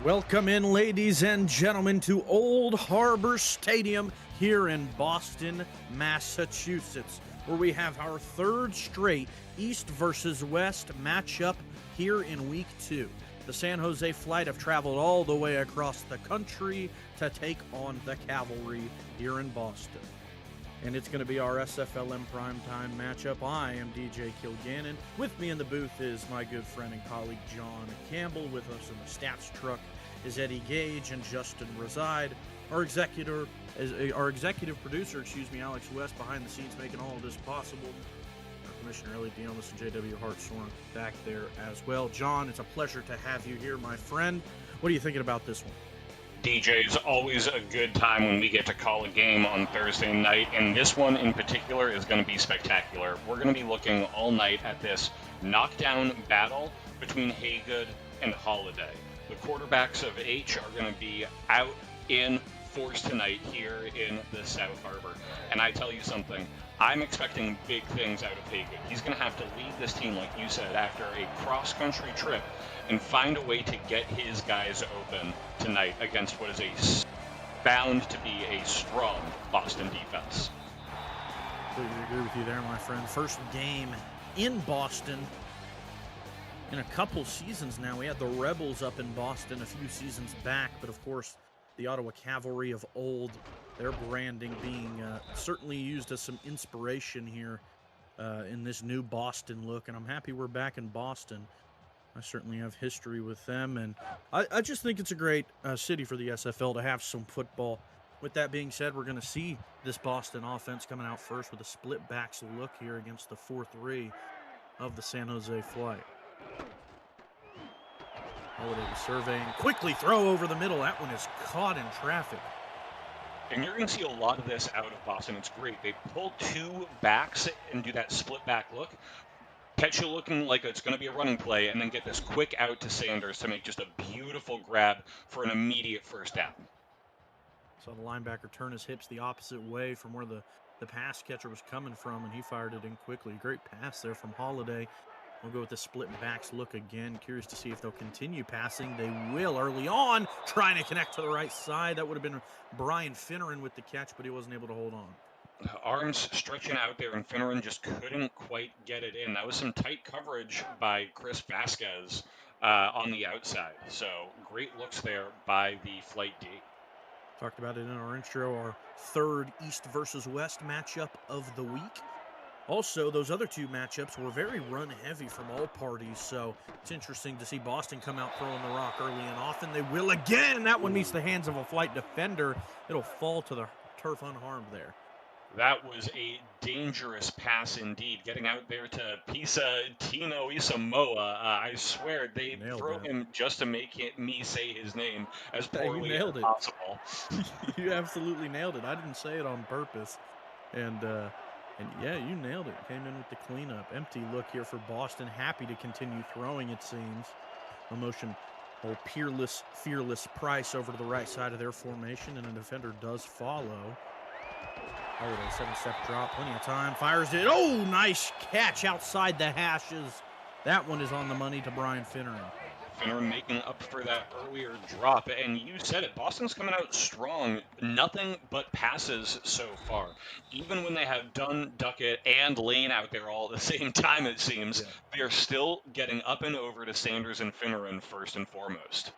Welcome in, ladies and gentlemen, to Old Harbor Stadium here in Boston, Massachusetts, where we have our third straight East versus West matchup here in Week 2. The San Jose Flight have traveled all the way across the country to take on the Cavalry here in Boston. And it's going to be our SFLm primetime matchup. I am DJ Kilgannon. With me in the booth is my good friend and colleague John Campbell. With us in the stats truck is Eddie Gage and Justin Reside. Our executive producer, Alex West, behind the scenes making all of this possible. Our commissioner, Elliot Dionis, and JW Hartshorn back there as well. John, it's a pleasure to have you here, my friend. What are you thinking about this one? DJ, is always a good time when we get to call a game on Thursday night, and this one in particular is going to be spectacular. We're going to be looking all night at this knockdown battle between Haygood and Holiday. The quarterbacks of H are going to be out in force tonight here in the South Harbor. And I tell you something, I'm expecting big things out of Haygood. He's going to have to lead this team, like you said, after a cross-country trip and find a way to get his guys open tonight against what is bound to be a strong Boston defense. Completely agree with you there, my friend. First game in Boston in a couple seasons now. We had the Rebels up in Boston a few seasons back, but of course the Ottawa Cavalry of old, their branding being certainly used as some inspiration here in this new Boston look, and I'm happy we're back in Boston. I certainly have history with them, and I just think it's a great city for the SFL to have some football. With that being said, we're going to see this Boston offense coming out first with a split backs look here against the 4-3 of the San Jose Flight. Holiday was surveying, quickly throw over the middle. That one is caught in traffic. And you're going to see a lot of this out of Boston. It's great. They pull two backs and do that split back look. Catch you looking like it's going to be a running play, and then get this quick out to Sanders to make just a beautiful grab for an immediate first down. So the linebacker turned his hips the opposite way from where the pass catcher was coming from, and he fired it in quickly. Great pass there from Holiday. We'll go with the split backs look again. Curious to see if they'll continue passing. They will early on, trying to connect to the right side. That would have been Brian Finneran with the catch, but he wasn't able to hold on. Arms stretching out there, and Finneran just couldn't quite get it in. That was some tight coverage by Chris Vasquez on the outside. So great looks there by the Flight D. Talked about it in our intro, our third East versus West matchup of the week. Also, those other two matchups were very run-heavy from all parties, so it's interesting to see Boston come out throwing the rock early and often. They will again. That one meets the hands of a Flight defender. It'll fall to the turf unharmed there. That was a dangerous pass indeed. Getting out there to Tino Isamoa. I swear they throw him just to make me say his name as poorly as possible. You absolutely nailed it. I didn't say it on purpose. And yeah, you nailed it. Came in with the cleanup. Empty look here for Boston. Happy to continue throwing, it seems. A motion, fearless Price over to the right side of their formation, and a defender does follow. Holiday, 7-step drop, plenty of time, fires it. Oh, nice catch outside the hashes. That one is on the money to Brian Finneran. Finneran making up for that earlier drop, and you said it, Boston's coming out strong. Nothing but passes so far. Even when they have Dunn, Duckett, and Lane out there all at the same time, it seems, they're still getting up and over to Sanders and Finneran first and foremost.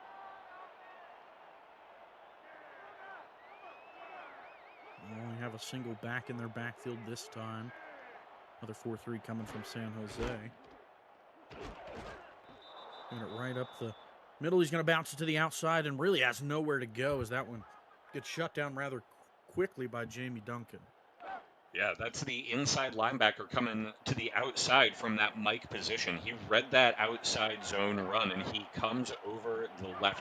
They only have a single back in their backfield this time. Another 4-3 coming from San Jose. Got it right up the middle. He's going to bounce it to the outside and really has nowhere to go as that one gets shut down rather quickly by Jamie Duncan. Yeah, that's the inside linebacker coming to the outside from that Mike position. He read that outside zone run, and he comes over the right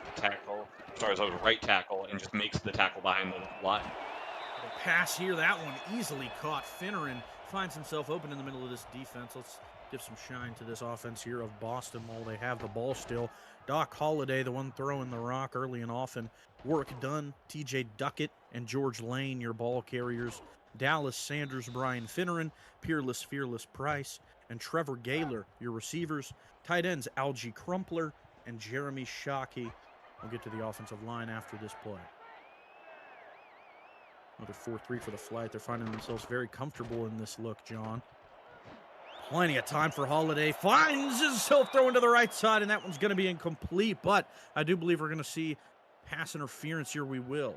tackle, and just makes the tackle behind the line. The pass here, that one easily caught. Finneran finds himself open in the middle of this defense. Let's give some shine to this offense here of Boston while they have the ball still. Doc Holiday, the one throwing the rock early and often. Work done. TJ Duckett and George Lane, your ball carriers. Dallas Sanders, Brian Finneran, fearless Price, and Trevor Gaylor, your receivers. Tight ends, Algie Crumpler and Jeremy Shockey. We'll get to the offensive line after this play. Another 4-3 for the Flight. They're finding themselves very comfortable in this look, John. Plenty of time for Holiday. Finds himself throwing to the right side, and that one's going to be incomplete. But I do believe we're going to see pass interference here. We will.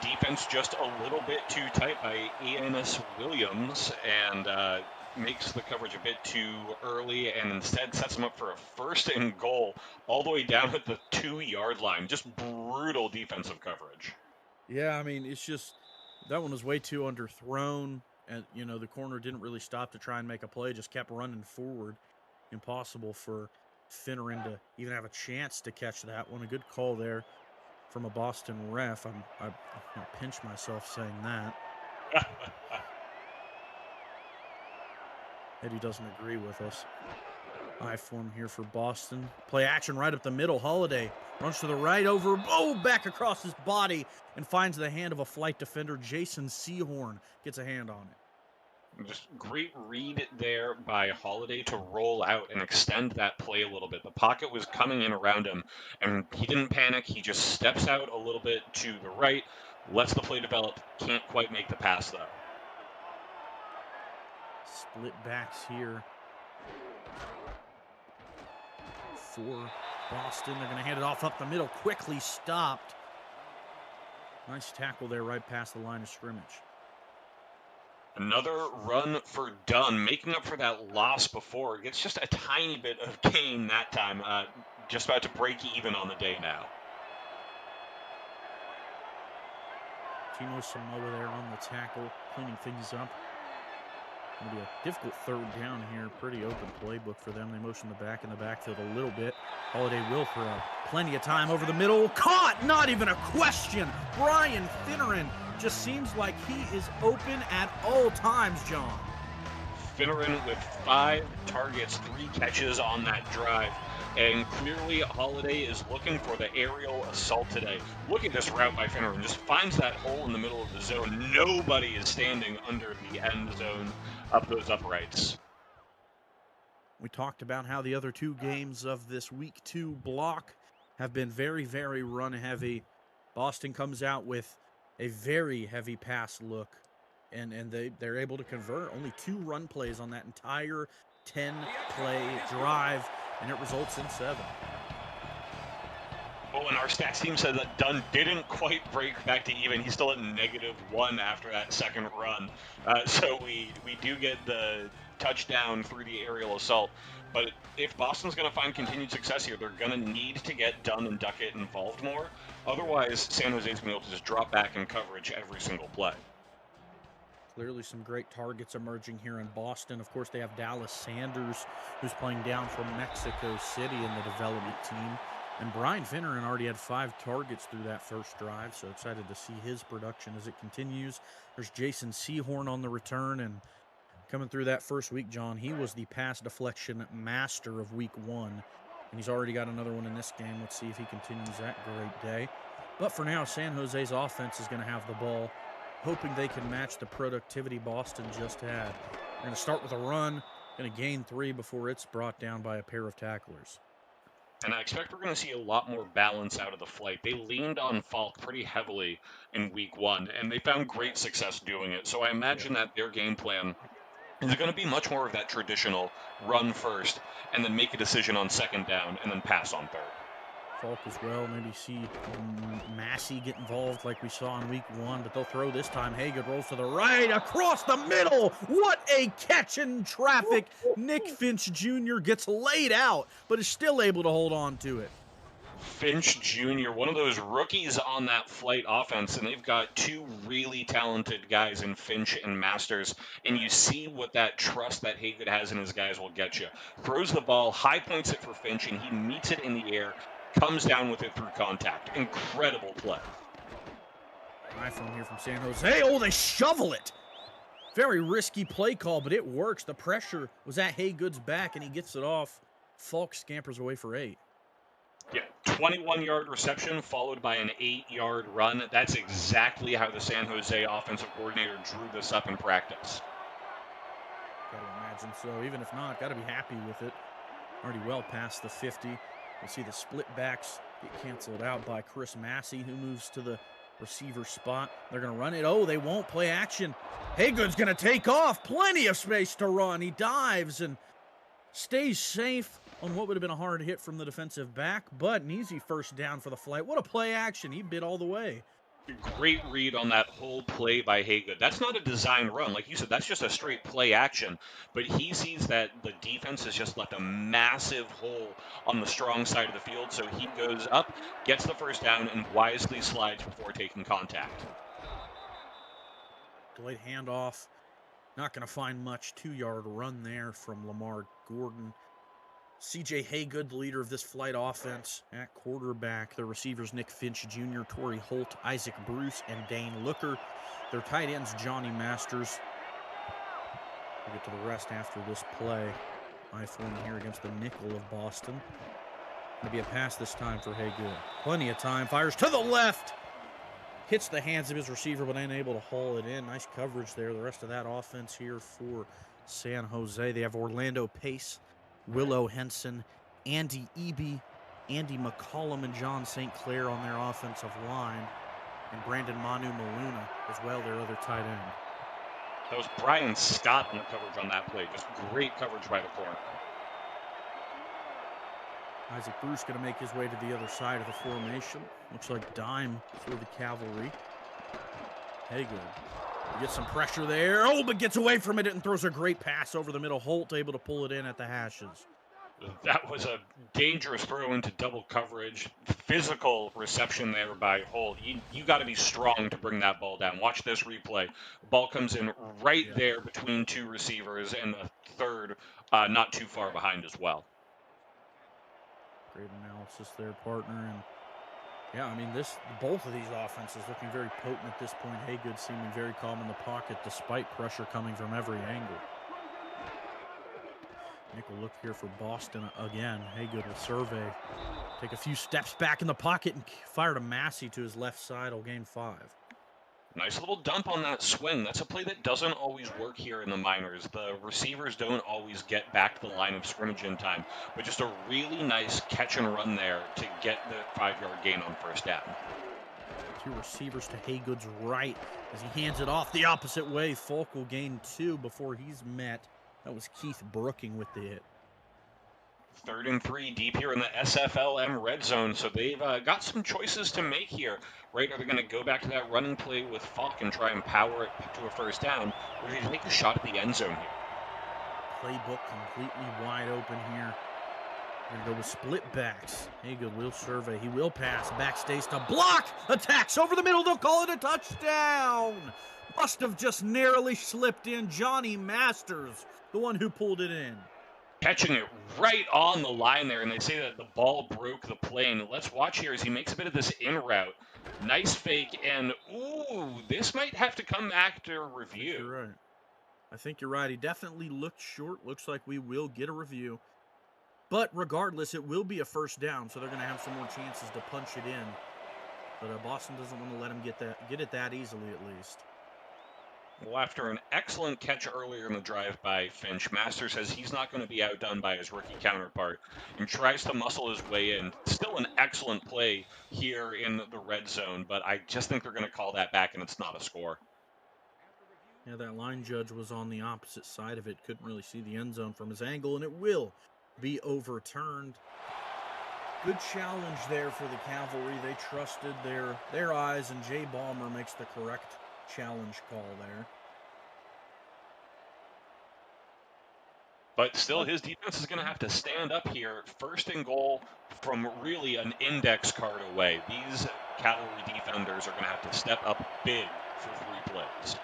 Defense just a little bit too tight by Enos Williams, and makes the coverage a bit too early, and instead sets him up for a first and goal all the way down at the 2-yard line. Just brutal defensive coverage. Yeah, I mean, it's just that one was way too underthrown. And, you know, the corner didn't really stop to try and make a play, just kept running forward. Impossible for Finneran to even have a chance to catch that one. A good call there from a Boston ref. I pinch myself saying that. Eddie doesn't agree with us. High form here for Boston. Play action right up the middle. Holiday runs to the right over, back across his body and finds the hand of a Flight defender. Jason Seahorn gets a hand on it. Just great read there by Holiday to roll out and extend that play a little bit. The pocket was coming in around him, and he didn't panic. He just steps out a little bit to the right, lets the play develop. Can't quite make the pass, though. Split backs here for Boston. They're going to hand it off up the middle. Quickly stopped. Nice tackle there right past the line of scrimmage. Another run for Dunn, making up for that loss before. It gets just a tiny bit of gain that time. Just about to break even on the day now. Timo Samoa there on the tackle, cleaning things up. Going to be a difficult third down here. Pretty open playbook for them. They motion the back in the backfield a little bit. Holiday will throw. Plenty of time over the middle. Caught! Not even a question. Brian Finneran just seems like he is open at all times, John. Finneran with 5 targets, 3 catches on that drive. And clearly Holiday is looking for the aerial assault today. Look at this route by Finneran. Just finds that hole in the middle of the zone. Nobody is standing under the end zone of those uprights. We talked about how the other 2 games of this week 2 block have been very, very run heavy. Boston comes out with a very heavy pass look, and they're able to convert. Only 2 run plays on that entire 10-play drive, and it results in 7. Oh, and our stats team said that Dunn didn't quite break back to even. He's still at -1 after that second run. So we do get the touchdown through the aerial assault. But if Boston's going to find continued success here, they're going to need to get Dunn and Duckett involved more. Otherwise, San Jose's going to be able to just drop back in coverage every single play. Clearly some great targets emerging here in Boston. Of course, they have Dallas Sanders, who's playing down from Mexico City in the development team. And Brian Finneran already had 5 targets through that first drive, so excited to see his production as it continues. There's Jason Seahorn on the return, and coming through that first week, John, he was the pass deflection master of week 1, and he's already got another one in this game. Let's see if he continues that great day. But for now, San Jose's offense is going to have the ball, hoping they can match the productivity Boston just had. They're going to start with a run, going to gain 3 before it's brought down by a pair of tacklers. And I expect we're going to see a lot more balance out of the Flight. They leaned on Falk pretty heavily in week 1, and they found great success doing it. So I imagine that their game plan is going to be much more of that traditional run first, and then make a decision on second down, and then pass on third. Falk as well. Maybe see Massey get involved like we saw in week 1, but they'll throw this time. Hagan rolls to the right, across the middle. What a catch in traffic. Nick Finch Jr. gets laid out, but is still able to hold on to it. Finch Jr., one of those rookies on that Flight offense, and they've got 2 really talented guys in Finch and Masters, and you see what that trust that Hagan has in his guys will get you. Throws the ball, high points it for Finch, and he meets it in the air, comes down with it through contact. Incredible play. High from here from San Jose. Oh, they shovel it. Very risky play call, but it works. The pressure was at Haygood's back, and he gets it off. Falk scampers away for 8. Yeah, 21-yard reception followed by an 8-yard run. That's exactly how the San Jose offensive coordinator drew this up in practice. Gotta imagine so. Even if not, gotta be happy with it. Already well past the 50. We'll see the split backs get canceled out by Chris Massey, who moves to the receiver spot. They're going to run it. Oh, they won't play action. Haygood's going to take off. Plenty of space to run. He dives and stays safe on what would have been a hard hit from the defensive back, but an easy first down for the flight. What a play action. He bit all the way. Great read on that whole play by Haygood. That's not a design run. Like you said, that's just a straight play action. But he sees that the defense has just left a massive hole on the strong side of the field. So he goes up, gets the first down, and wisely slides before taking contact. Delayed handoff. Not going to find much 2-yard run there from Lamar Gordon. C.J. Haygood, the leader of this flight offense at quarterback. Their receivers, Nick Finch Jr., Torrey Holt, Isaac Bruce, and Dane Looker. Their tight ends, Johnny Masters. We'll get to the rest after this play. I-form here against the nickel of Boston. Going to be a pass this time for Haygood. Plenty of time. Fires to the left. Hits the hands of his receiver, but unable to haul it in. Nice coverage there. The rest of that offense here for San Jose. They have Orlando Pace, Willow Henson, Andy Eby, Andy McCollum, and John St. Clair on their offensive line. And Brandon Manu Maluna as well, their other tight end. That was Brian Scott in the coverage on that play. Just great coverage by the corner. Isaac Bruce going to make his way to the other side of the formation. Looks like dime for the Cavalry. Haygood. He gets some pressure there. Oh, but gets away from it and throws a great pass over the middle. Holt able to pull it in at the hashes. That was a dangerous throw into double coverage. Physical reception there by Holt. You got to be strong to bring that ball down. Watch this replay. The ball comes in right there between two receivers, and the third not too far behind as well. Great analysis there, partner. And yeah, I mean, both of these offenses looking very potent at this point. Haygood seeming very calm in the pocket despite pressure coming from every angle. Nickel look here for Boston again. Haygood will survey. Take a few steps back in the pocket and fire to Massey to his left side. Will gain 5. Nice little dump on that swing. That's a play that doesn't always work here in the minors. The receivers don't always get back to the line of scrimmage in time, but just a really nice catch and run there to get the 5-yard gain on first down. Two receivers to Haygood's right as he hands it off the opposite way. Folk will gain 2 before he's met. That was Keith Brooking with the hit. 3rd and 3 deep here in the SFLm red zone, so they've got some choices to make here. Right, are they going to go back to that running play with Falk and try and power it to a first down, or are they going to take a shot at the end zone here? Playbook completely wide open here. We're going to go with split backs. Haygood will survey. He will pass. Back stays to block. Attacks over the middle. They'll call it a touchdown. Must have just narrowly slipped in. Johnny Masters, the one who pulled it in. Catching it right on the line there, and they say that the ball broke the plane. Let's watch here as he makes a bit of this in route. Nice fake, and ooh, this might have to come back to review. You're right. I think you're right. He definitely looked short. Looks like we will get a review. But regardless, it will be a first down, so they're going to have some more chances to punch it in. But Boston doesn't want to let him get it that easily, at least. Well, after an excellent catch earlier in the drive by Finch, Masters says he's not going to be outdone by his rookie counterpart and tries to muscle his way in. Still an excellent play here in the red zone, but I just think they're going to call that back, and it's not a score. Yeah, that line judge was on the opposite side of it. Couldn't really see the end zone from his angle, and it will be overturned. Good challenge there for the Cavalry. They trusted their eyes, and Jay Ballmer makes the correct challenge call there. But still, his defense is going to have to stand up here. 1st and goal from really an index card away. These Cavalry defenders are going to have to step up big for 3 plays.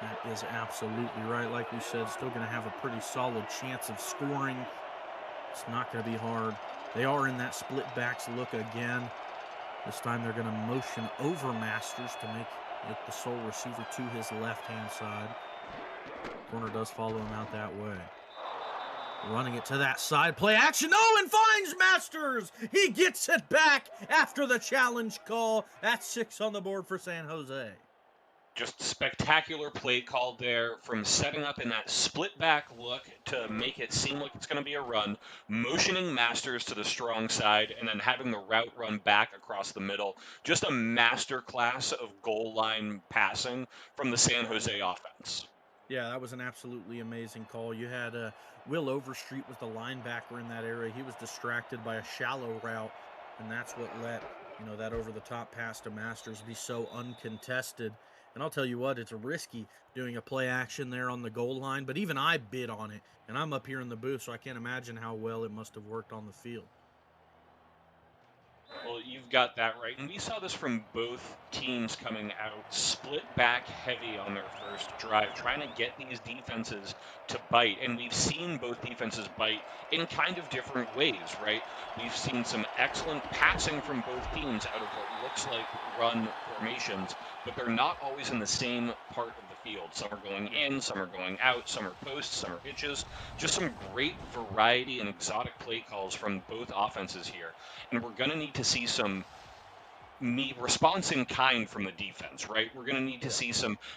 That is absolutely right. Like we said, still going to have a pretty solid chance of scoring. It's not going to be hard. They are in that split backs look again. This time they're going to motion over Masters to make it the sole receiver to his left-hand side. Corner does follow him out that way. Running it to that side. Play action. Oh, and finds Masters. He gets it back after the challenge call. That's 6 on the board for San Jose. Just spectacular play called there, from setting up in that split back look to make it seem like it's going to be a run, motioning Masters to the strong side, and then having the route run back across the middle. Just a master class of goal line passing from the San Jose offense. Yeah, that was an absolutely amazing call. You had Will Overstreet was the linebacker in that area. He was distracted by a shallow route, and that's what let that over-the-top pass to Masters be so uncontested. And I'll tell you what, it's risky doing a play action there on the goal line, but even I bid on it, and I'm up here in the booth, so I can't imagine how well it must have worked on the field. Well, you've got that right. And we saw this from both teams coming out split back heavy on their first drive, trying to get these defenses to bite. And we've seen both defenses bite in kind of different ways, right? We've seen some excellent passing from both teams out of what looks like run formations, but they're not always in the same part of the field. Some are going in, some are going out, some are posts, some are hitches. Just some great variety and exotic play calls from both offenses here. And we're going to need to see some response in kind from the defense, right? We're going to need to see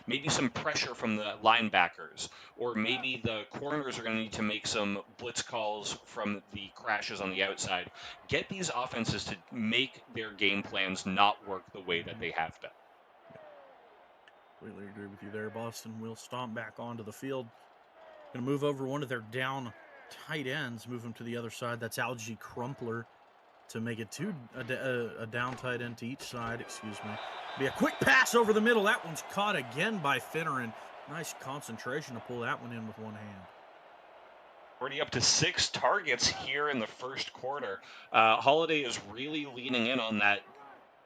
maybe some pressure from the linebackers, or maybe the corners are going to need to make some blitz calls from the crashes on the outside. Get these offenses to make their game plans not work the way that they have been. Completely agree with you there. Boston will stomp back onto the field. Going to move over one of their down tight ends, move them to the other side. That's Algie Crumpler to make it a down tight end to each side. Excuse me. Be a quick pass over the middle. That one's caught again by Finneran. Nice concentration to pull that one in with one hand. Already up to 6 targets here in the first quarter. Holiday is really leaning in on that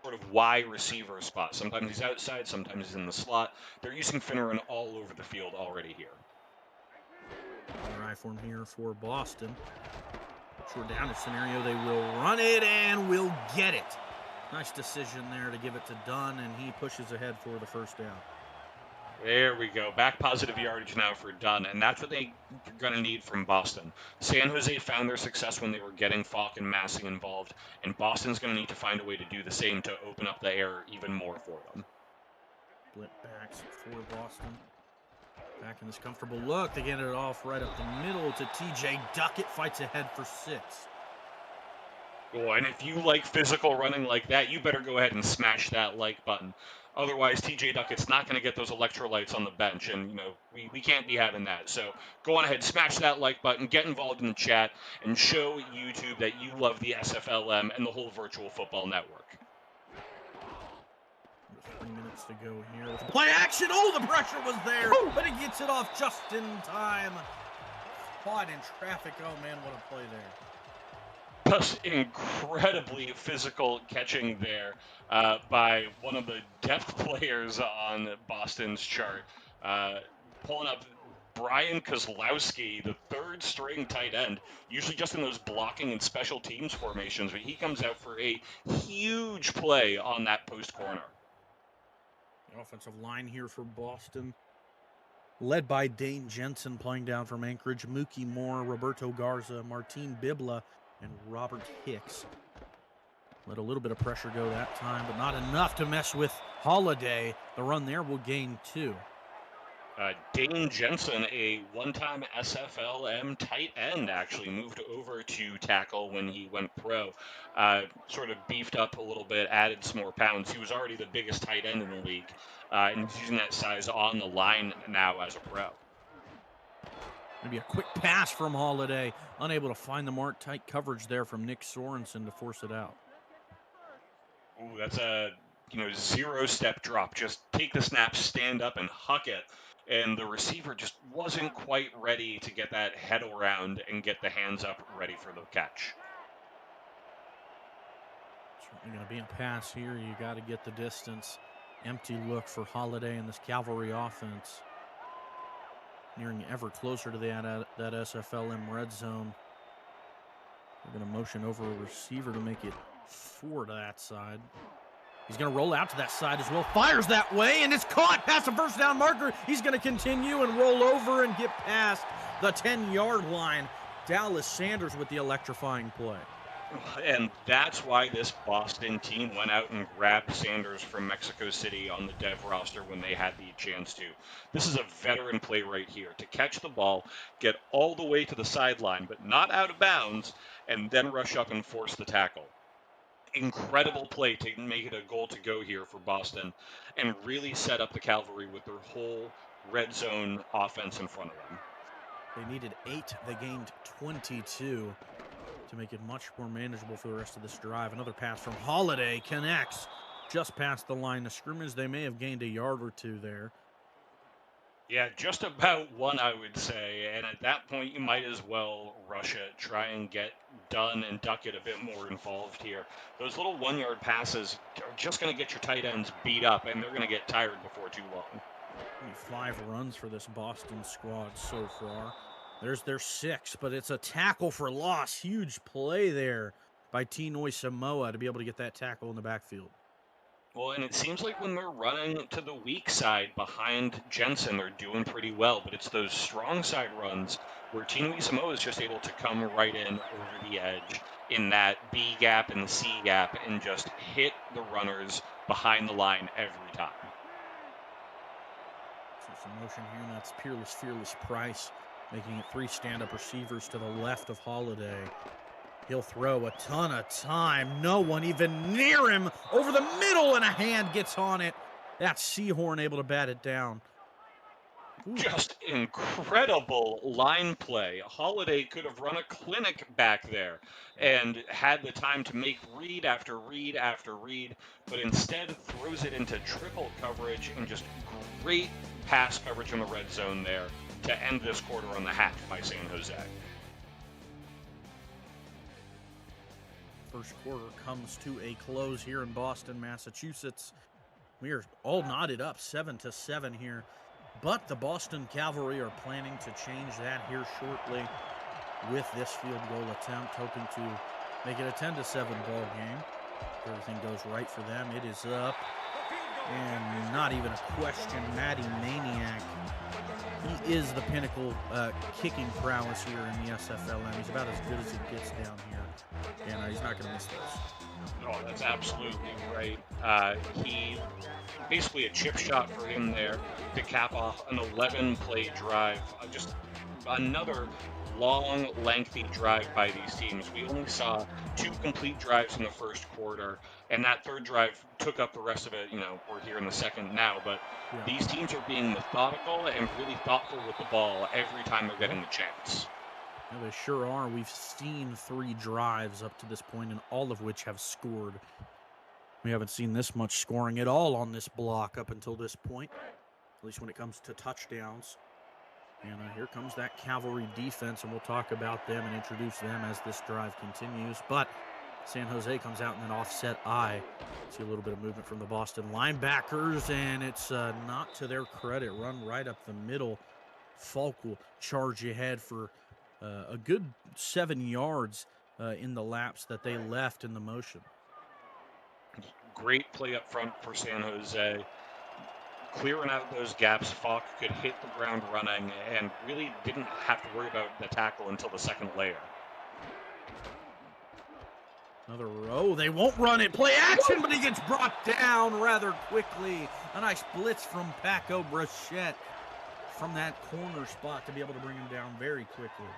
sort of wide receiver spot. Sometimes he's outside, sometimes he's in the slot. They're using Finneran all over the field already here. Right for him here for Boston. Short down scenario, they will run it and will get it. Nice decision there to give it to Dunn, and he pushes ahead for the first down. There we go. Back positive yardage now for Dunn, and that's what they're going to need from Boston. San Jose found their success when they were getting Falk and Massing involved, and Boston's going to need to find a way to do the same to open up the air even more for them. Split backs for Boston. Back in this comfortable look. They get it off right up the middle to TJ Duckett. Fights ahead for 6. Oh, and if you like physical running like that, you better go ahead and smash that like button. Otherwise, TJ Duckett's not going to get those electrolytes on the bench, and we can't be having that. So go on ahead, smash that like button, get involved in the chat, and show YouTube that you love the SFLm and the whole virtual football network. 3 minutes to go here with play action. Oh, the pressure was there, but he gets it off just in time. Caught in traffic. Oh, man, what a play there. Just incredibly physical catching there by one of the depth players on Boston's chart. Pulling up Brian Kozlowski, the 3rd string tight end, usually just in those blocking and special teams formations, but he comes out for a huge play on that post corner. The offensive line here for Boston, led by Dane Jensen, playing down from Anchorage, Mookie Moore, Roberto Garza, Martin Bibla, and Robert Hicks. Let a little bit of pressure go that time, but not enough to mess with Holiday. The run there will gain 2. Dane Jensen, a one-time SFLm tight end, actually moved over to tackle when he went pro. Sort of beefed up a little bit, added some more pounds. He was already the biggest tight end in the league, and he's using that size on the line now as a pro. Maybe a quick pass from Holiday. Unable to find the mark. Tight coverage there from Nick Sorensen to force it out. Ooh, that's a 0-step drop. Just take the snap, stand up, and huck it. And the receiver just wasn't quite ready to get that head around and get the hands up ready for the catch. Certainly going to be a pass here. You got to get the distance. Empty look for Holiday in this Cavalry offense. Nearing ever closer to that SFLm red zone. We're going to motion over a receiver to make it 4 to that side. He's going to roll out to that side as well. Fires that way, and it's caught past the first down marker. He's going to continue and roll over and get past the 10-yard line. Dallas Sanders with the electrifying play. And that's why this Boston team went out and grabbed Sanders from Mexico City on the dev roster when they had the chance to. This is a veteran play right here to catch the ball, get all the way to the sideline, but not out of bounds, and then rush up and force the tackle. Incredible play to make it a goal to go here for Boston and really set up the Cavalry with their whole red zone offense in front of them. They needed 8. They gained 22 to make it much more manageable for the rest of this drive. Another pass from Holiday connects just past the line of scrimmage. They may have gained a yard or two there. Yeah, just about one, I would say. And at that point, you might as well rush it, try and get Dunn and Duckett a bit more involved here. Those little 1-yard passes are just going to get your tight ends beat up, and they're going to get tired before too long. Only 5 runs for this Boston squad so far. There's their 6, but it's a tackle for loss. Huge play there by Tinoy Samoa to be able to get that tackle in the backfield. Well, and it seems like when they're running to the weak side behind Jensen, they're doing pretty well. But it's those strong side runs where Tinoy Samoa is just able to come right in over the edge in that B gap and the C gap and just hit the runners behind the line every time. So some motion here, and that's Fearless Price, making it 3 stand-up receivers to the left of Holiday. He'll throw a ton of time. No one even near him. Over the middle, and a hand gets on it. That's Seahorn able to bat it down. Ooh. Just incredible line play. Holiday could have run a clinic back there and had the time to make read after read after read, but instead throws it into triple coverage and just great pass coverage in the red zone there to end this quarter on the hat by San Jose. First quarter comes to a close here in Boston, Massachusetts. We are all knotted up 7-7 here, but the Boston Cavalry are planning to change that here shortly with this field goal attempt, hoping to make it a 10-7 ball game. If everything goes right for them, it is up. And not even a question, Matty Maniac. He is the pinnacle kicking prowess here in the SFLm. He's about as good as it gets down here, and he's not going to miss those. Oh, that's absolutely right. He basically a chip shot for him there to cap off an 11-play drive. Just another long, lengthy drive by these teams. We only saw 2 complete drives in the first quarter, and that third drive took up the rest of it. You know, we're here in the second now, but these teams are being methodical and really thoughtful with the ball every time they're getting the chance. Yeah, they sure are. We've seen 3 drives up to this point, and all of which have scored. We haven't seen this much scoring at all on this block up until this point, at least when it comes to touchdowns. And here comes that Cavalry defense, and we'll talk about them and introduce them as this drive continues. But San Jose comes out in an offset eye. See a little bit of movement from the Boston linebackers, and it's not to their credit. Run right up the middle. Falk will charge ahead for a good 7 yards in the laps that they left in the motion. Great play up front for San Jose. Clearing out those gaps, Falk could hit the ground running and really didn't have to worry about the tackle until the second layer. Another row. They won't run it. Play action, but he gets brought down rather quickly. A nice blitz from Paco Brachette from that corner spot to be able to bring him down very quickly.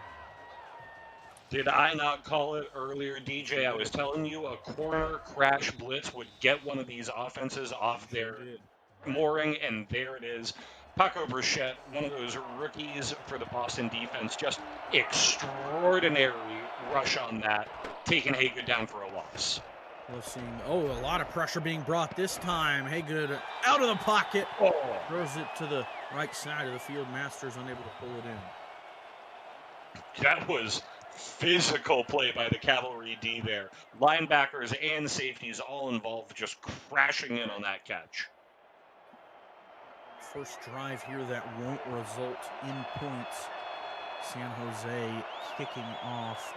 Did I not call it earlier, DJ? I was telling you a corner crash blitz would get one of these offenses off their mooring, and there it is. Paco Brachette, one of those rookies for the Boston defense, just extraordinary rush on that, taking Haygood down for a loss. We're seeing, a lot of pressure being brought this time. Haygood out of the pocket, throws it to the right side of the field. Masters unable to pull it in. That was physical play by the Cavalry D there. Linebackers and safeties all involved, just crashing in on that catch. First drive here that won't result in points. San Jose kicking off.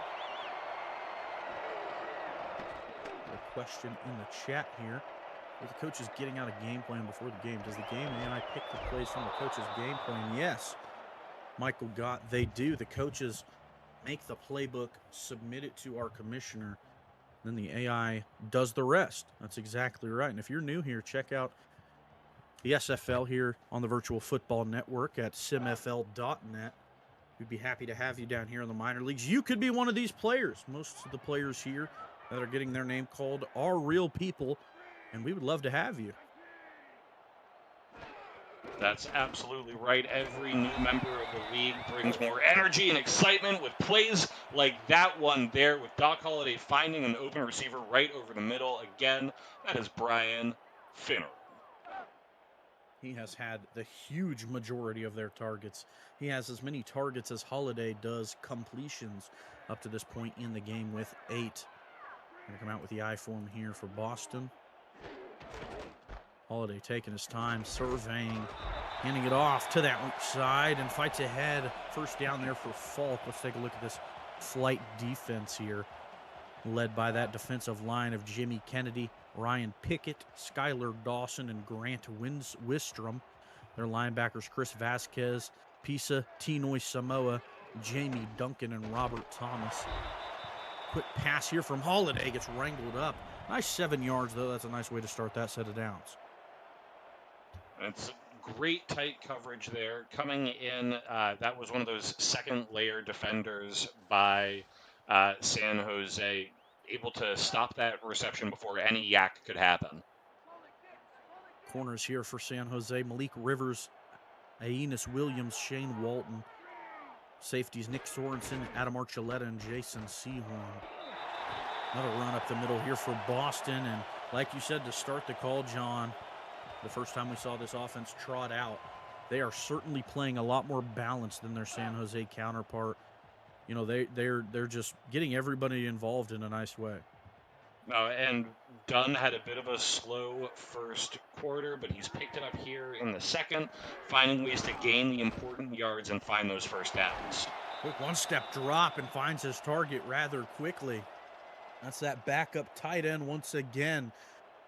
A question in the chat here. Are the coaches getting out a game plan before the game? Does the game and I pick the plays from the coach's game plan? Yes, Michael Gott, they do. The coaches make the playbook, submit it to our commissioner, Then the AI does the rest. That's exactly right. And if you're new here, check out the SFL here on the Virtual Football Network at simfl.net. We'd be happy to have you down here in the minor leagues. You could be one of these players. Most of the players here that are getting their name called are real people, and we would love to have you. That's absolutely right. Every new member of the league brings more energy and excitement with plays like that one there with Doc Holliday finding an open receiver right over the middle. Again, that is Brian Finner. He has had the huge majority of their targets. He has as many targets as Holiday does completions up to this point in the game with 8. Going to come out with the I form here for Boston. Holiday taking his time, surveying, handing it off to that weak side and fights ahead. First down there for Falk. Let's take a look at this flight defense here, led by that defensive line of Jimmy Kennedy, Ryan Pickett, Skylar Dawson, and Grant Wistrom. Their linebackers, Chris Vasquez, Pisa, Tinoy Samoa, Jamie Duncan, and Robert Thomas. Quick pass here from Holiday, gets wrangled up. Nice 7 yards, though. That's a nice way to start that set of downs. It's great tight coverage there. Coming in, that was one of those second-layer defenders by San Jose, able to stop that reception before any yak could happen. Corners here for San Jose, Malik Rivers, Aeneas Williams, Shane Walton. Safeties, Nick Sorensen, Adam Archuleta, and Jason Sehorn. Another run up the middle here for Boston, and like you said, to start the call, John, the first time we saw this offense trot out, they are certainly playing a lot more balanced than their San Jose counterpart. You know, they're just getting everybody involved in a nice way. And Dunn had a bit of a slow first quarter, but he's picked it up here in the second, finding ways to gain the important yards and find those first downs. Quick one-step drop and finds his target rather quickly. That's that backup tight end once again,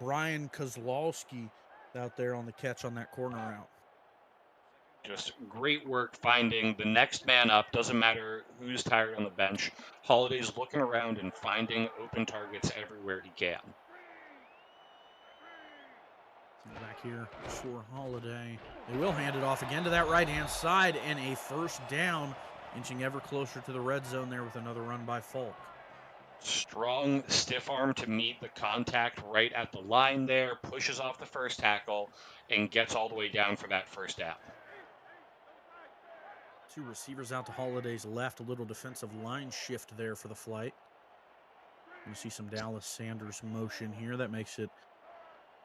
Brian Kozlowski, out there on the catch on that corner route. Just great work finding the next man up. Doesn't matter who's tired on the bench. Holiday's looking around and finding open targets everywhere he can. Back here for Holiday. They will hand it off again to that right-hand side, and a first down, inching ever closer to the red zone there with another run by Falk. Strong stiff arm to meet the contact right at the line there, pushes off the first tackle, and gets all the way down for that first down. 2 receivers out to Holiday's left, a little defensive line shift there for the flight. You see some Dallas Sanders motion here. That makes it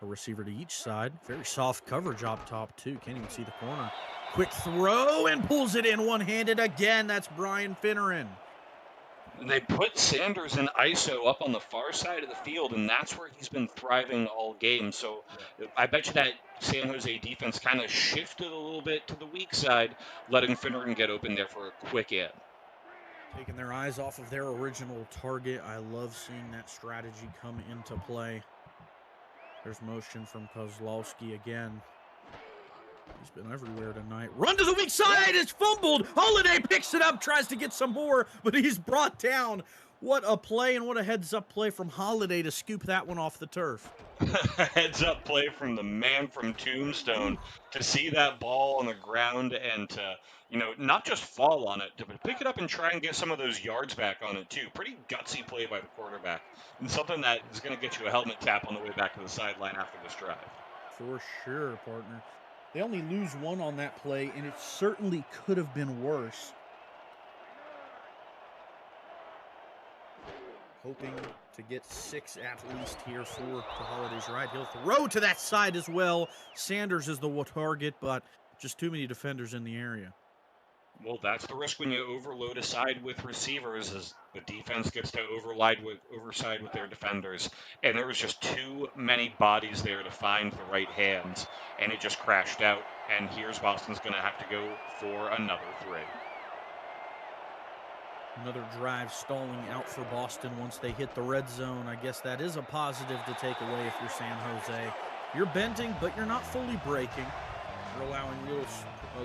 a receiver to each side. Very soft coverage up top, too. Can't even see the corner. Quick throw and pulls it in one-handed again. That's Brian Finneran. They put Sanders in ISO up on the far side of the field, and that's where he's been thriving all game. So I bet you that San Jose defense kind of shifted a little bit to the weak side, letting Finneran get open there for a quick in. Taking their eyes off of their original target. I love seeing that strategy come into play. There's motion from Kozlowski again. He's been everywhere tonight. Run to the weak side. It's fumbled. Holiday picks it up, tries to get some more, but he's brought down. What a play and what a heads-up play from Holiday to scoop that one off the turf. Heads-up play from the man from Tombstone to see that ball on the ground and to, not just fall on it, but pick it up and try and get some of those yards back on it too. Pretty gutsy play by the quarterback, and something that is going to get you a helmet tap on the way back to the sideline after this drive. For sure, partner. They only lose 1 on that play, and it certainly could have been worse. Hoping to get 6 at least here to Holiday's right. He'll throw to that side as well. Sanders is the target, but just too many defenders in the area. Well, that's the risk when you overload a side with receivers, is the defense gets to overside with their defenders. And there was just too many bodies there to find the right hands, and it just crashed out. And here's Boston's going to have to go for another 3. Another drive stalling out for Boston once they hit the red zone. I guess that is a positive to take away if you're San Jose. You're bending, but you're not fully breaking. You're allowing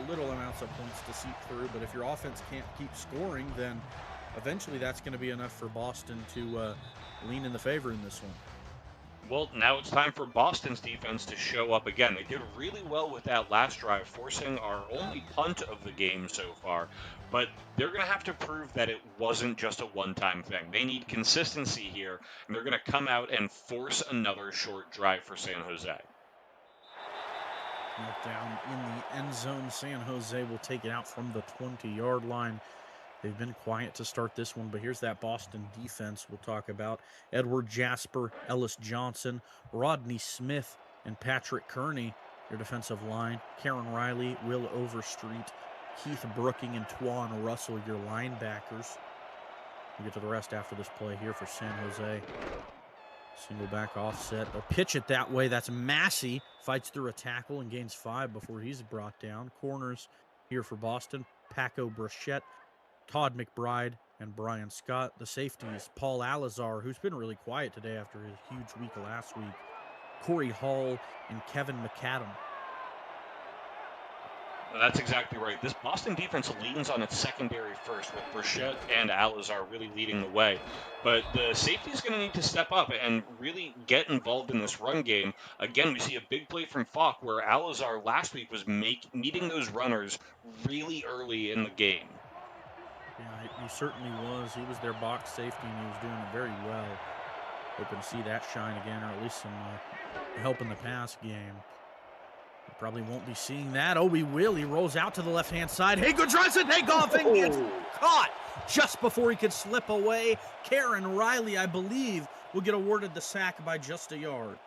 little amounts of points to seep through, but if your offense can't keep scoring, then eventually that's going to be enough for Boston to lean in the favor in this one. Well, now it's time for Boston's defense to show up again. They did really well with that last drive, forcing our only punt of the game so far. But they're going to have to prove that it wasn't just a one-time thing. They need consistency here, and they're going to come out and force another short drive for San Jose. Down in the end zone, San Jose will take it out from the 20-yard line. They've been quiet to start this one, but here's that Boston defense we'll talk about. Edward Jasper, Ellis Johnson, Rodney Smith, and Patrick Kearney, your defensive line. Karen Riley, Will Overstreet, Keith Brooking, and Twan Russell, your linebackers. We'll get to the rest after this play here for San Jose. Single back offset. They'll pitch it that way. That's Massey. Fights through a tackle and gains 5 before he's brought down. Corners here for Boston. Paco Brachette, Todd McBride, and Brian Scott. The safeties, Paul Alazar, who's been really quiet today after his huge week last week. Corey Hall and Kevin McAdam. That's exactly right. This Boston defense leans on its secondary first, with Brachette and Alazar really leading the way. But the safety is going to need to step up and really get involved in this run game. Again, we see a big play from Falk where Alazar last week was meeting those runners really early in the game. Yeah, he certainly was. He was their box safety, and he was doing it very well. Hoping to see that shine again, or at least some help in the pass game. We probably won't be seeing that. Oh, we will. He rolls out to the left-hand side. Haygood tries to take off and gets caught just before he could slip away. Karen Riley, I believe, will get awarded the sack by just a yard.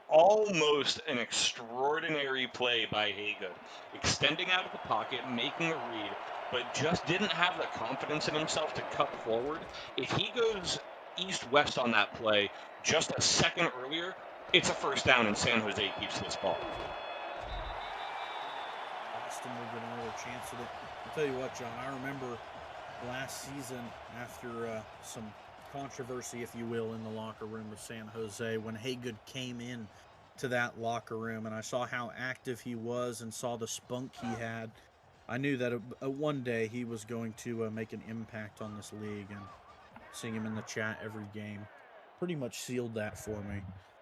Almost an extraordinary play by Haygood. Extending out of the pocket, making a read, but just didn't have the confidence in himself to cut forward. If he goes east-west on that play just a second earlier, it's a first down, and San Jose keeps this ball. Boston will get another chance at it. I'll tell you what, John, I remember last season after some controversy, if you will, in the locker room of San Jose when Haygood came in to that locker room, and I saw how active he was and saw the spunk he had. I knew that one day he was going to make an impact on this league, and seeing him in the chat every game pretty much sealed that for me.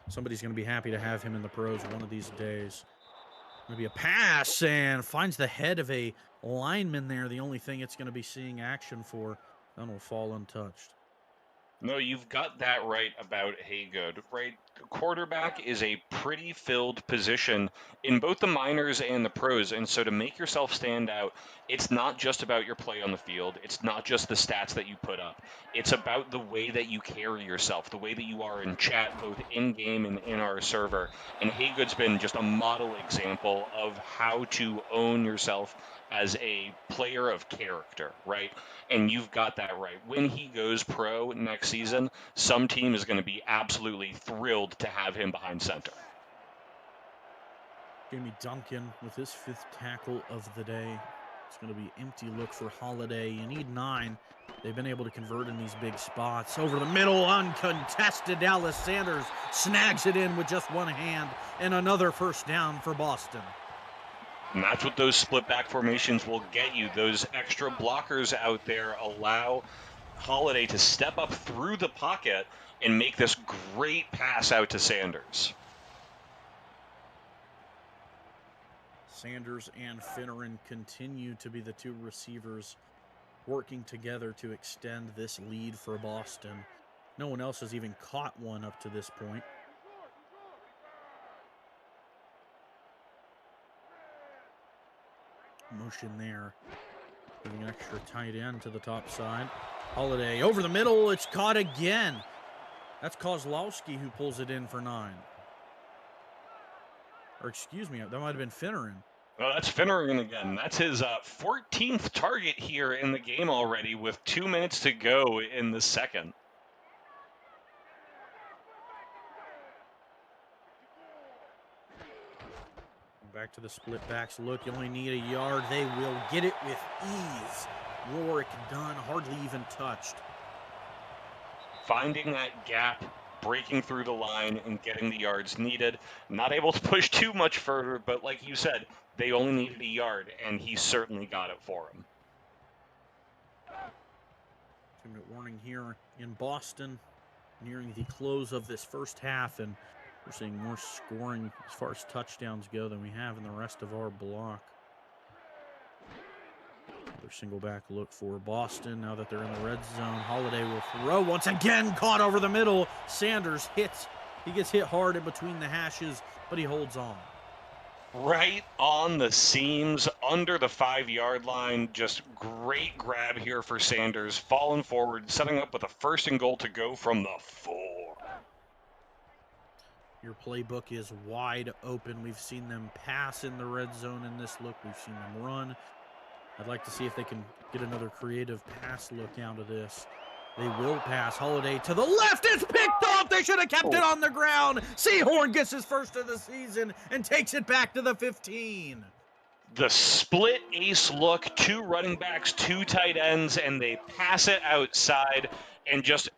Somebody's going to be happy to have him in the pros one of these days. Going to be a pass, and finds the head of a lineman there. The only thing it's going to be seeing action for. That will fall untouched. No, you've got that right about Haygood, right? Quarterback is a pretty filled position in both the minors and the pros, and so to make yourself stand out, it's not just about your play on the field. It's not just the stats that you put up. It's about the way that you carry yourself, the way that you are in chat, both in-game and in our server. And Haygood's been just a model example of how to own yourself as a player of character, right? And you've got that right. When he goes pro next season, some team is going to be absolutely thrilled to have him behind center. Jamie Duncan with his 5th tackle of the day. It's going to be empty look for Holiday. You need 9. They've been able to convert in these big spots. Over the middle, uncontested. Dallas Sanders snags it in with just one hand, and another first down for Boston. And that's what those split back formations will get you. Those extra blockers out there allow Holiday to step up through the pocket and make this great pass out to Sanders. Sanders and Finneran continue to be the 2 receivers working together to extend this lead for Boston. No one else has even caught one up to this point. Motion there. Giving an extra tight end to the top side. Holiday over the middle. It's caught again. That's Kozlowski who pulls it in for 9. Or excuse me, that might have been Finneran. Well, that's Finneran again. That's his 14th target here in the game already with 2 minutes to go in the second. Back to the split backs look. You only need a yard. They will get it with ease. Rourke done, hardly even touched. Finding that gap, breaking through the line, and getting the yards needed. Not able to push too much further, but like you said, they only needed a yard, and he certainly got it for him. 2-minute warning here in Boston, nearing the close of this first half, and we're seeing more scoring as far as touchdowns go than we have in the rest of our block. Another single back look for Boston now that they're in the red zone. Holiday will throw once again, caught over the middle. Sanders hits. He gets hit hard in between the hashes, but he holds on. Right on the seams, under the 5-yard line. Just great grab here for Sanders. Falling forward, setting up with a 1st and goal to go from the 4. Your playbook is wide open. We've seen them pass in the red zone in this look. We've seen them run. I'd like to see if they can get another creative pass look out of this. They will pass. Holiday to the left. It's picked off. They should have kept it on the ground. Seahorn gets his first of the season and takes it back to the 15. The split ace look, 2 running backs, 2 tight ends, and they pass it outside. And just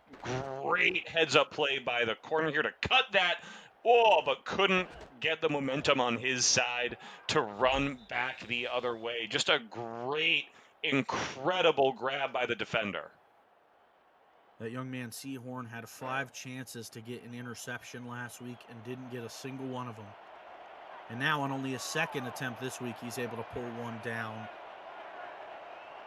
great heads-up play by the corner here to cut that. Oh, but couldn't get the momentum on his side to run back the other way. Just a great, incredible grab by the defender. That young man, Seahorn, had 5 chances to get an interception last week and didn't get a single one of them. And now on only a 2nd attempt this week, he's able to pull one down.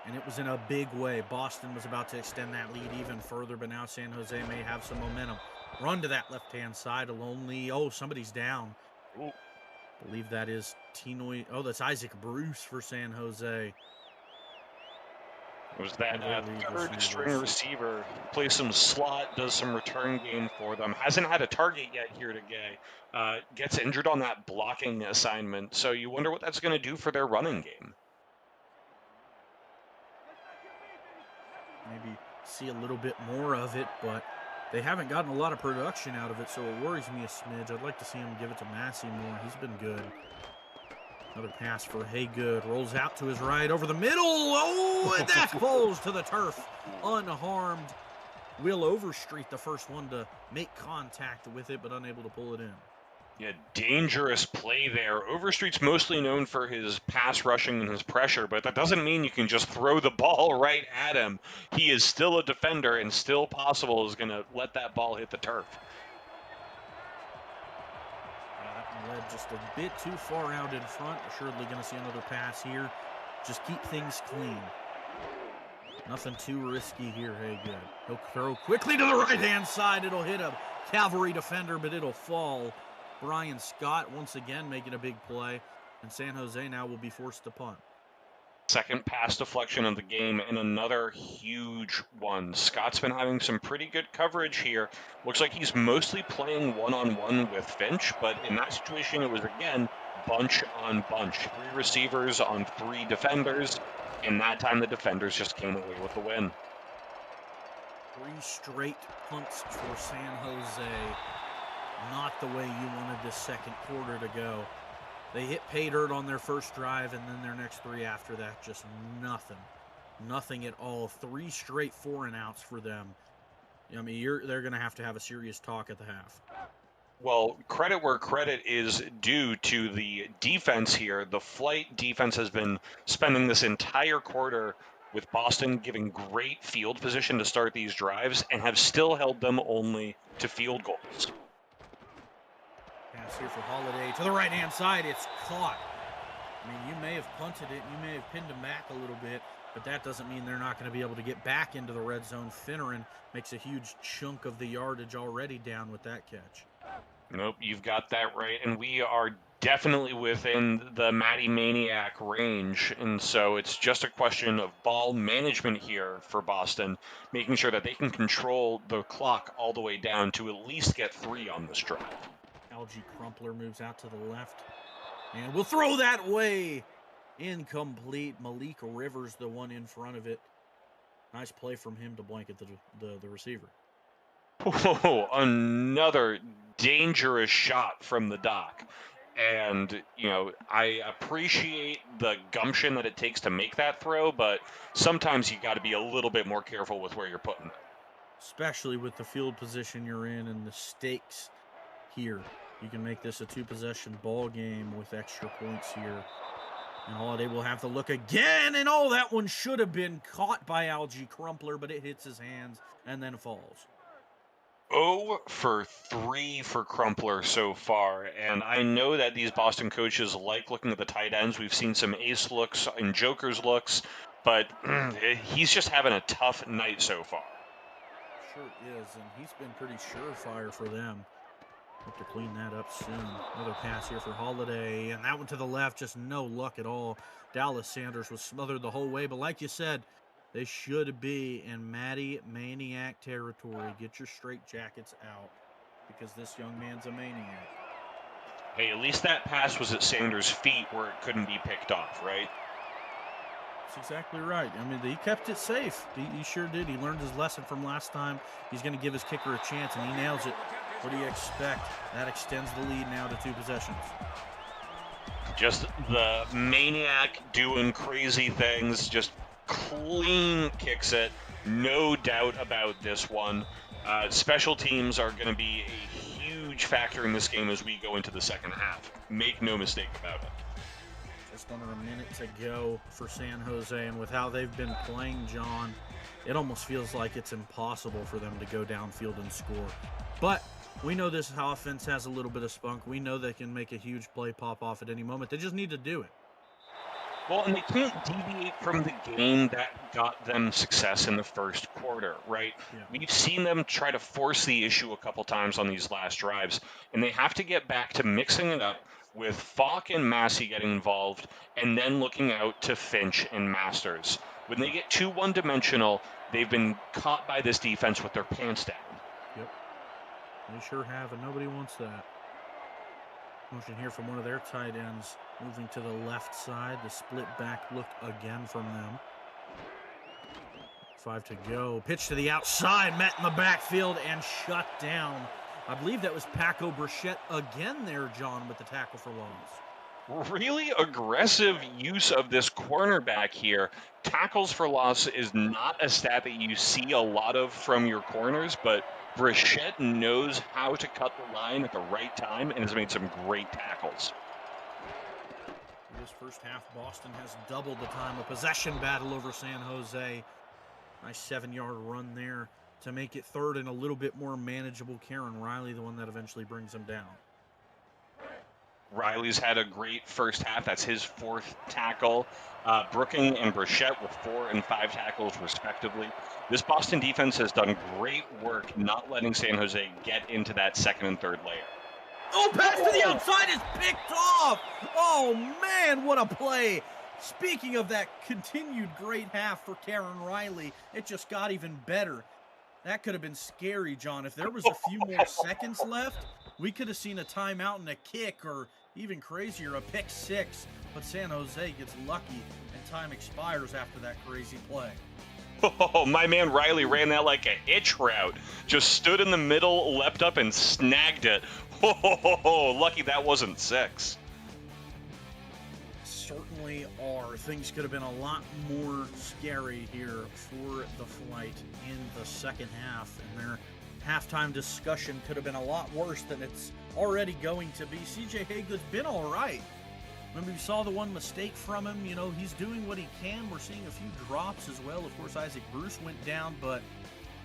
And it was in a big way. Boston was about to extend that lead even further, but now San Jose may have some momentum. Run to that left-hand side, a lonely. Oh, somebody's down. Ooh. I believe that is Tinoy. Oh, that's Isaac Bruce for San Jose. It was that 3rd-string receiver. Plays some slot, does some return game for them. Hasn't had a target yet here today. Gets injured on that blocking assignment. So you wonder what that's going to do for their running game. Maybe see a little bit more of it, but they haven't gotten a lot of production out of it, so it worries me a smidge. I'd like to see him give it to Massey more. He's been good. Another pass for Haygood. Rolls out to his right over the middle. Oh, and that falls to the turf unharmed. Will Overstreet, the first one to make contact with it, but unable to pull it in. Yeah, dangerous play there. Overstreet's mostly known for his pass rushing and his pressure, but that doesn't mean you can just throw the ball right at him. He is still a defender and still possible is going to let that ball hit the turf. Led just a bit too far out in front. Assuredly going to see another pass here. Just keep things clean. Nothing too risky here. Hey, good. He'll throw quickly to the right-hand side. It'll hit a cavalry defender, but it'll fall. Brian Scott once again making a big play, and San Jose now will be forced to punt. 2nd pass deflection of the game and another huge one. Scott's been having some pretty good coverage here. Looks like he's mostly playing one-on-one with Finch, but in that situation it was, again, bunch on bunch. 3 receivers on 3 defenders, and that time the defenders just came away with the win. 3 straight punts for San Jose. Not the way you wanted this 2nd quarter to go. They hit pay dirt on their first drive, and then their next 3 after that, just nothing. Nothing at all. 3 straight 4-and-outs for them. I mean, they're going to have a serious talk at the half. Well, credit where credit is due to the defense here. The flight defense has been spending this entire quarter with Boston giving great field position to start these drives and have still held them only to field goals. Pass here for Holiday to the right-hand side. It's caught. I mean, you may have punted it. You may have pinned him back a little bit, but that doesn't mean they're not going to be able to get back into the red zone. Finneran makes a huge chunk of the yardage already down with that catch. Nope, you've got that right. And we are definitely within the Matty Maniac range. And so it's just a question of ball management here for Boston, making sure that they can control the clock all the way down to at least get 3 on this drive. Algie Crumpler moves out to the left. And we'll throw that way. Incomplete. Malik Rivers, the one in front of it. Nice play from him to blanket the receiver. Oh, another dangerous shot from the dock. And, you know, I appreciate the gumption that it takes to make that throw, but sometimes you got to be a little bit more careful with where you're putting it. Especially with the field position you're in and the stakes here. You can make this a 2-possession ball game with extra points here. And Holiday will have to look again, and oh, that one should have been caught by Algie Crumpler, but it hits his hands and then falls. 0 for 3 for Crumpler so far, and I know that these Boston coaches like looking at the tight ends. We've seen some ace looks and Joker's looks, but he's just having a tough night so far. Sure is, and he's been pretty surefire for them. Hope to clean that up soon. Another pass here for Holiday, and that one to the left, just no luck at all. Dallas Sanders was smothered the whole way, but like you said, they should be in Matty Maniac territory. Get your straight jackets out, because this young man's a maniac. Hey, at least that pass was at Sanders' feet where it couldn't be picked off, right? That's exactly right. I mean, he kept it safe. He sure did. He learned his lesson from last time. He's going to give his kicker a chance, and he nails it. What do you expect? That extends the lead now to 2 possessions. Just the maniac doing crazy things, just clean kicks it. No doubt about this one. Special teams are going to be a huge factor in this game as we go into the second half. Make no mistake about it. Just under a minute to go for San Jose, and with how they've been playing, John, it almost feels like it's impossible for them to go downfield and score. But we know this offense has a little bit of spunk. We know they can make a huge play pop off at any moment. They just need to do it. Well, and they can't deviate from the game that got them success in the first quarter, right? Yeah. We've seen them try to force the issue a couple times on these last drives, and they have to get back to mixing it up with Falk and Massey getting involved, and then looking out to Finch and Masters. When they get too one-dimensional, they've been caught by this defense with their pants down. Yep, they sure have, and nobody wants that. Motion here from one of their tight ends, moving to the left side. The split back look again from them. 5 to go. Pitch to the outside, met in the backfield and shut down. I believe that was Paco Brachette again there, John, with the tackle for loss. Really aggressive use of this cornerback here. Tackles for loss is not a stat that you see a lot of from your corners, but Brachette knows how to cut the line at the right time and has made some great tackles. In this first half, Boston has doubled the time of possession battle over San Jose. Nice 7-yard run there to make it third and a little bit more manageable. Karen Riley, the one that eventually brings him down. Riley's had a great first half. That's his 4th tackle. Brooking and Brachette with 4 and 5 tackles, respectively. This Boston defense has done great work not letting San Jose get into that 2nd and 3rd layer. Oh, pass to the outside is picked off. Oh, man, what a play. Speaking of that continued great half for Karen Riley, it just got even better. That could have been scary, John. If there was a few more seconds left, we could have seen a timeout and a kick, or even crazier, a pick 6. But San Jose gets lucky, and time expires after that crazy play. Oh, my man Riley ran that like a hitch route. Just stood in the middle, leapt up, and snagged it. Oh, lucky that wasn't 6. Certainly are. Things could have been a lot more scary here for the Flight in the second half, and their halftime discussion could have been a lot worse than it's already going to be. CJ Hagegood's been all right. Remember, you saw the one mistake from him. You know, he's doing what he can. We're seeing a few drops as well. Of course, Isaac Bruce went down, but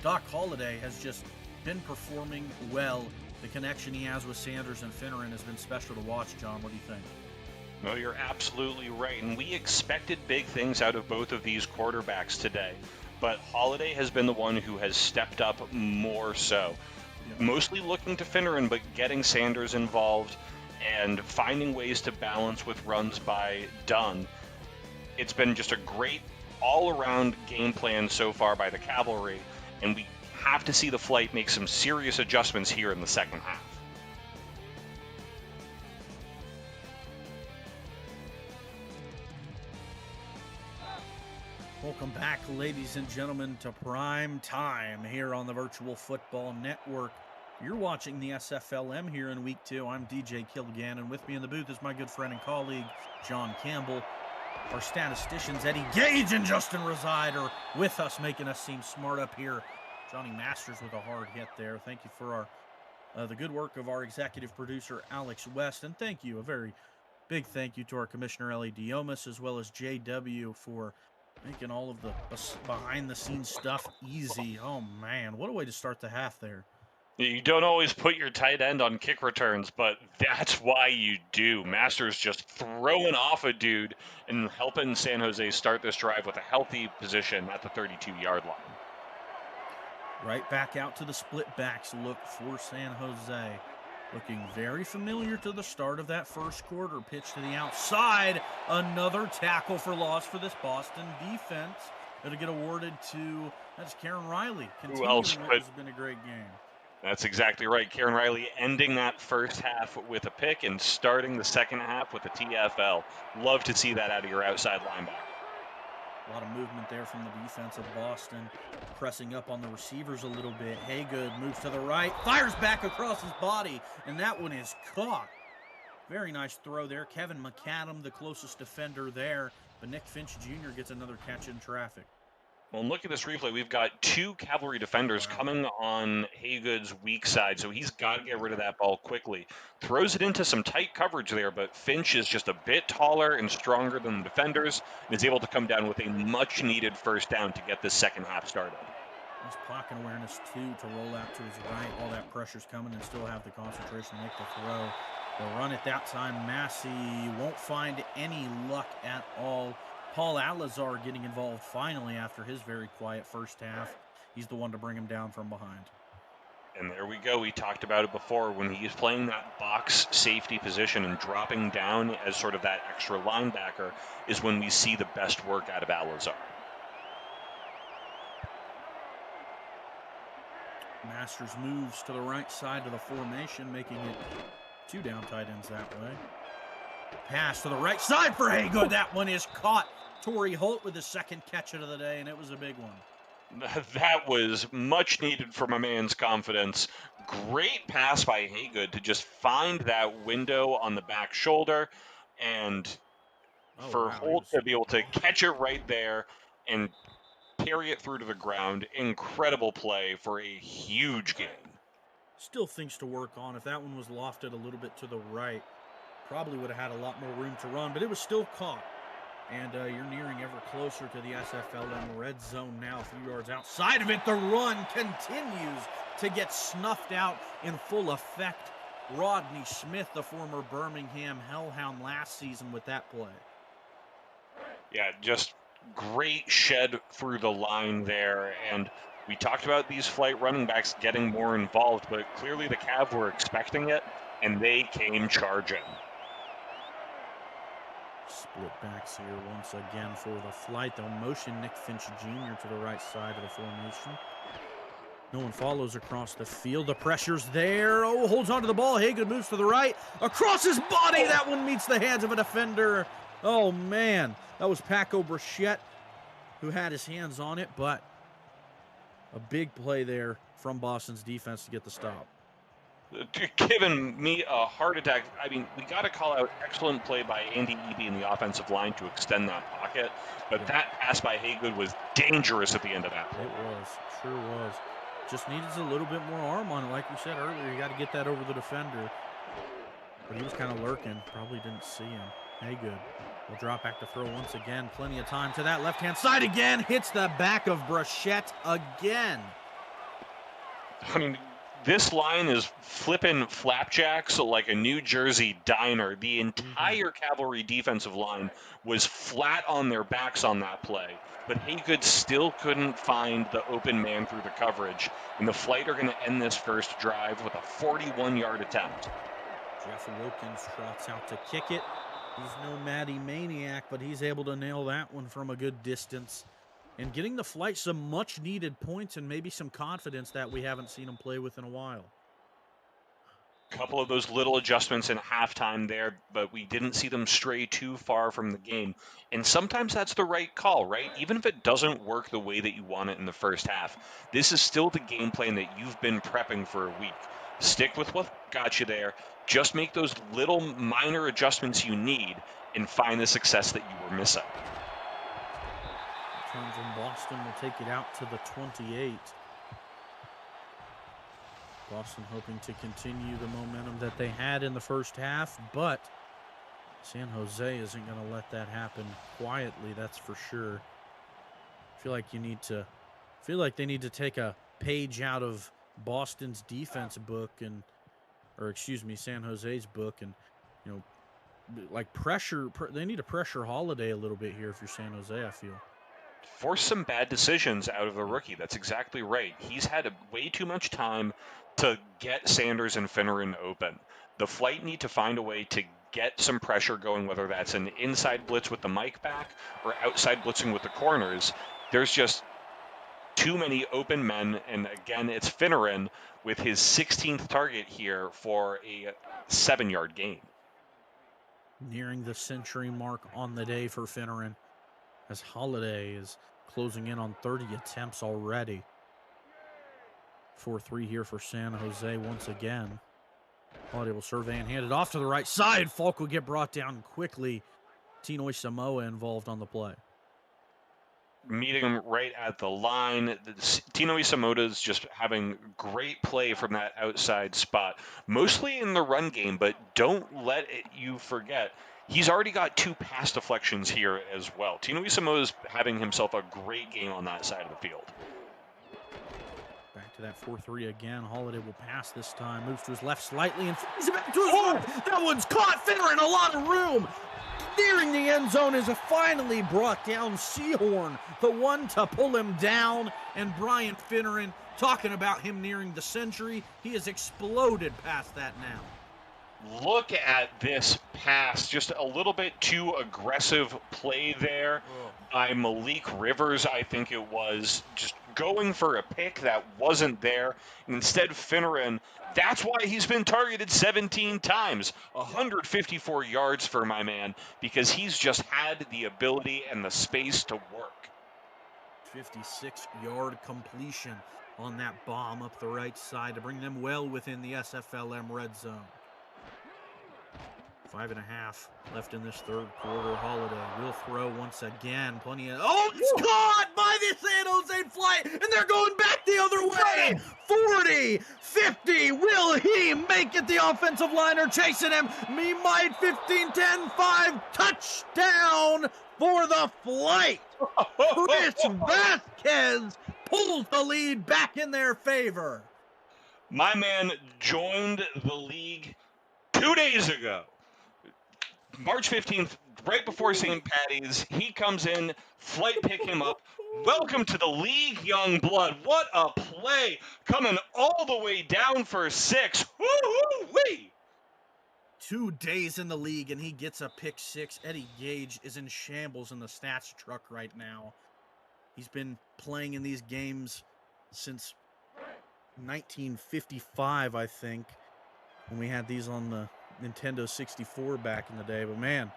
Doc Holliday has just been performing well. The connection he has with Sanders and Finneran has been special to watch, John. What do you think? No, you're absolutely right. And we expected big things out of both of these quarterbacks today. But Holliday has been the one who has stepped up more so. Yeah. Mostly looking to Finneran, but getting Sanders involved and finding ways to balance with runs by Dunn. It's been just a great all-around game plan so far by the Cavalry, and we have to see the Flight make some serious adjustments here in the second half. Welcome back, ladies and gentlemen, to Prime Time here on the Virtual Football Network. You're watching the SFLm here in Week 2. I'm DJ Killigan, and with me in the booth is my good friend and colleague, John Campbell. Our statisticians, Eddie Gage and Justin Reside, are with us, making us seem smart up here. Johnny Masters with a hard hit there. Thank you for the good work of our executive producer, Alex West, and thank you, a very Big thank you to our Commissioner Ellie Diomas as well as JW for making all of the behind-the-scenes stuff easy. Oh, man, what a way to start the half there. You don't always put your tight end on kick returns, but that's why you do. Masters just throwing off a dude and helping San Jose start this drive with a healthy position at the 32-yard line. Right back out to the split backs look for San Jose. Looking very familiar to the start of that first quarter. Pitch to the outside. Another tackle for loss for this Boston defense. It'll get awarded to, that's Karen Riley. Who else Continuing what could? has been a great game. That's exactly right. Karen Riley ending that first half with a pick and starting the second half with a TFL. Love to see that out of your outside linebacker. A lot of movement there from the defense of Boston, pressing up on the receivers a little bit. Haygood moves to the right, fires back across his body, and that one is caught. Very nice throw there. Kevin McAdam, the closest defender there, but Nick Finch Jr. gets another catch in traffic. Well, look at this replay. We've got two cavalry defenders coming on Haygood's weak side, so he's got to get rid of that ball quickly. Throws it into some tight coverage there, but Finch is just a bit taller and stronger than the defenders and is able to come down with a much-needed first down to get this second half started. Nice pocket awareness, too, to roll out to his right. All that pressure's coming and still have the concentration to make the throw. They'll run it that time. Massey won't find any luck at all. Paul Alazar getting involved finally after his very quiet first half. He's the one to bring him down from behind. And there we go. We talked about it before. When he's playing that box safety position and dropping down as sort of that extra linebacker is when we see the best work out of Alazar. Masters moves to the right side of the formation, making it two down tight ends that way. Pass to the right side for Haygood. That one is caught. Torrey Holt with his second catch of the day, and it was a big one. That was much needed for my man's confidence. Great pass by Haygood to just find that window on the back shoulder and for Holt to be able to catch it right there and carry it through to the ground. Incredible play for a huge gain. Still things to work on. If that one was lofted a little bit to the right, probably would have had a lot more room to run, but it was still caught. And you're nearing ever closer to the SFLm red zone now, a few yards outside of it. The run continues to get snuffed out in full effect. Rodney Smith, the former Birmingham Hellhound last season with that play. Yeah, just great shed through the line there. And we talked about these flight running backs getting more involved, but clearly the Cav were expecting it, and they came charging. Split backs here once again for the flight. They'll motion Nick Finch Jr. to the right side of the formation. No one follows across the field. The pressure's there. Oh, holds onto the ball. Haygood moves to the right. Across his body. That one meets the hands of a defender. Oh, man. That was Paco Brachette who had his hands on it, but a big play there from Boston's defense to get the stop. Giving me a heart attack. I mean, we got to call out excellent play by Andy Eby in the offensive line to extend that pocket, but that pass by Haygood was dangerous at the end of that play. It was, sure was. Just needed a little bit more arm on it. Like we said earlier, you got to get that over the defender. But he was kind of lurking. Probably didn't see him. Haygood will drop back to throw once again. Plenty of time to that left-hand side again. Hits the back of Brachette again. I mean, this line is flipping flapjacks like a New Jersey diner. The entire Cavalry defensive line was flat on their backs on that play, but Haygood still couldn't find the open man through the coverage, and the Flight are going to end this first drive with a 41-yard attempt. Jeff Wilkins trots out to kick it. He's no Matty Maniac, but he's able to nail that one from a good distance. And getting the Flight some much-needed points and maybe some confidence that we haven't seen them play with in a while. A couple of those little adjustments in halftime there, but we didn't see them stray too far from the game. And sometimes that's the right call, right? Even if it doesn't work the way that you want it in the first half, this is still the game plan that you've been prepping for a week. Stick with what got you there. Just make those little minor adjustments you need and find the success that you were missing. Return from Boston will take it out to the 28. Boston hoping to continue the momentum that they had in the first half, but San Jose isn't going to let that happen quietly, that's for sure. I feel like they need to take a page out of Boston's defense book San Jose's book, and you know, like they need to pressure Holiday a little bit here if you're San Jose, I feel. Force some bad decisions out of the rookie. That's exactly right. He's had way too much time to get Sanders and Finneran open. The Flight need to find a way to get some pressure going, whether that's an inside blitz with the Mike back or outside blitzing with the corners. There's just too many open men, and again, it's Finneran with his 16th target here for a 7-yard gain. Nearing the century mark on the day for Finneran, as Holiday is closing in on 30 attempts already. 4-3 here for San Jose once again. Holiday will survey and hand it off to the right side. Falk will get brought down quickly. Tinoy Samoa involved on the play. Meeting him right at the line. Tino Isamota's just having great play from that outside spot, mostly in the run game, but don't let you forget, he's already got 2 pass deflections here as well. Tino Isamota's having himself a great game on that side of the field. Back to that 4-3 again. Holiday will pass this time. Moves to his left slightly and throws it back to his left. That one's caught. Finneran, a lot of room. Nearing the end zone is finally brought down. Seahorn, the one to pull him down. And Brian Finneran, talking about him nearing the century, he has exploded past that now. Look at this pass. Just a little bit too aggressive play there by Malik Rivers, I think it was. Just going for a pick that wasn't there. Instead, Finneran, that's why he's been targeted 17 times. 154 yards for my man, because he's just had the ability and the space to work. 56-yard completion on that bomb up the right side to bring them well within the SFLm red zone. 5.5 left in this third quarter. Holiday will throw once again. Plenty of... Oh, it's caught by the San Jose Flight, and they're going back the other way. 40, 50. Will he make it? The offensive liner chasing him. He might. 15, 10, 5. Touchdown for the Flight. Chris Vasquez pulls the lead back in their favor. My man joined the league 2 days ago. March 15th, right before St. Patty's, he comes in, Flight pick him up. Welcome to the league, young blood. What a play. Coming all the way down for 6. Woo-hoo-wee. 2 days in the league, and he gets a pick 6. Eddie Gage is in shambles in the stats truck right now. He's been playing in these games since 1955, I think, when we had these on the Nintendo 64 back in the day. But man,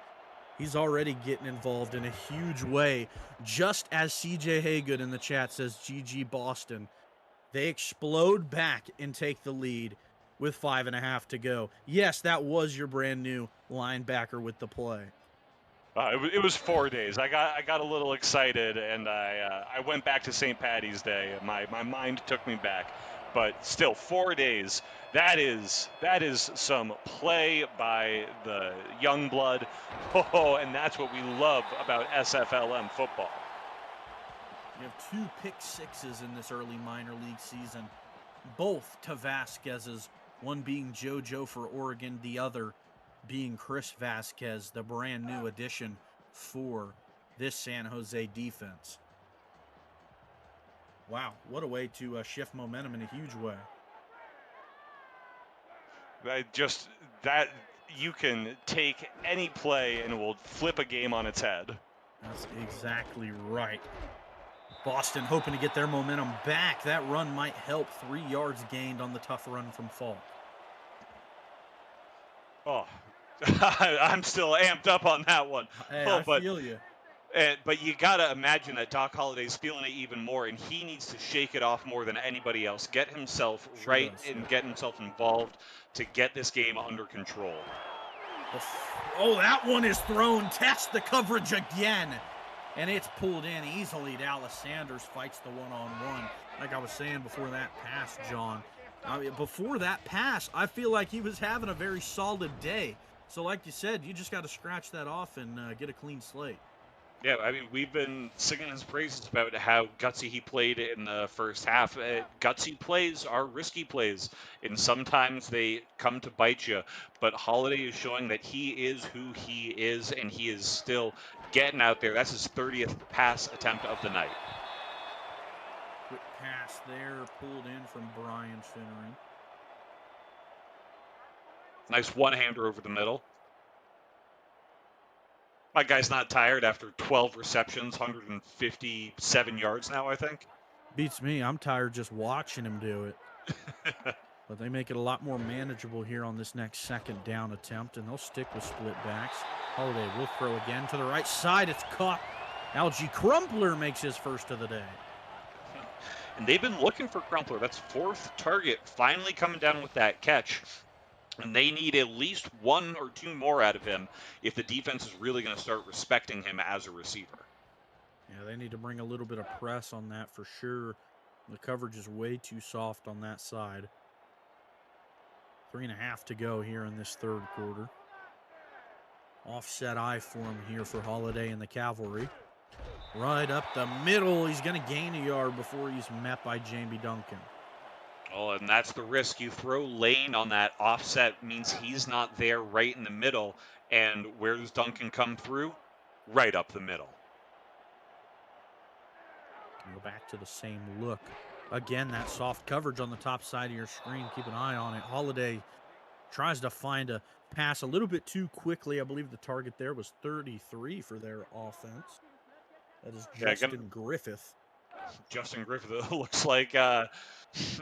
he's already getting involved in a huge way. Just as CJ Haygood in the chat says, GG Boston. They explode back and take the lead with 5.5 to go. Yes, that was your brand new linebacker with the play. It was 4 days. I got a little excited, and I went back to St. Patty's Day. My mind took me back. But still, 4 days. That is some play by the young blood. Oh, and that's what we love about SFLm football. You have 2 pick 6s in this early minor league season, both to Vasquez's, one being JoJo for Oregon, the other being Chris Vasquez, the brand new addition for this San Jose defense. Wow, what a way to shift momentum in a huge way. That you can take any play and it will flip a game on its head. That's exactly right. Boston hoping to get their momentum back. That run might help. 3 yards gained on the tough run from Falk. Oh, I'm still amped up on that one. Hey, I feel you. But you got to imagine that Doc Holliday's feeling it even more, and he needs to shake it off more than anybody else. Get himself right and get himself involved to get this game under control. Oh, that one is thrown. Test the coverage again. And it's pulled in easily. Dallas Sanders fights the one-on-one. Like I was saying before that pass, John. Before that pass, I feel like he was having a very solid day. So like you said, you just got to scratch that off and get a clean slate. Yeah, I mean, we've been singing his praises about how gutsy he played in the first half. Gutsy plays are risky plays, and sometimes they come to bite you. But Holiday is showing that he is who he is, and he is still getting out there. That's his 30th pass attempt of the night. Quick pass there, pulled in from Brian Finneran. Nice one-hander over the middle. My guy's not tired after 12 receptions, 157 yards now, I think. Beats me. I'm tired just watching him do it. But they make it a lot more manageable here on this next second down attempt, and they'll stick with split backs. Holiday will throw again to the right side. It's caught. Algie Crumpler makes his first of the day. And they've been looking for Crumpler. That's fourth target, finally coming down with that catch. And they need at least one or two more out of him if the defense is really going to start respecting him as a receiver. Yeah, they need to bring a little bit of press on that for sure. The coverage is way too soft on that side. 3.5 to go here in this third quarter. Offset I form here for Holiday and the Cavalry. Right up the middle. He's going to gain a yard before he's met by Jamie Duncan. Oh, and that's the risk. You throw Lane on that offset, means he's not there right in the middle. And where does Duncan come through? Right up the middle. Go back to the same look. Again, that soft coverage on the top side of your screen. Keep an eye on it. Holiday tries to find a pass a little bit too quickly. I believe the target there was 33 for their offense. That is Justin Griffith. Justin Griffith, looks like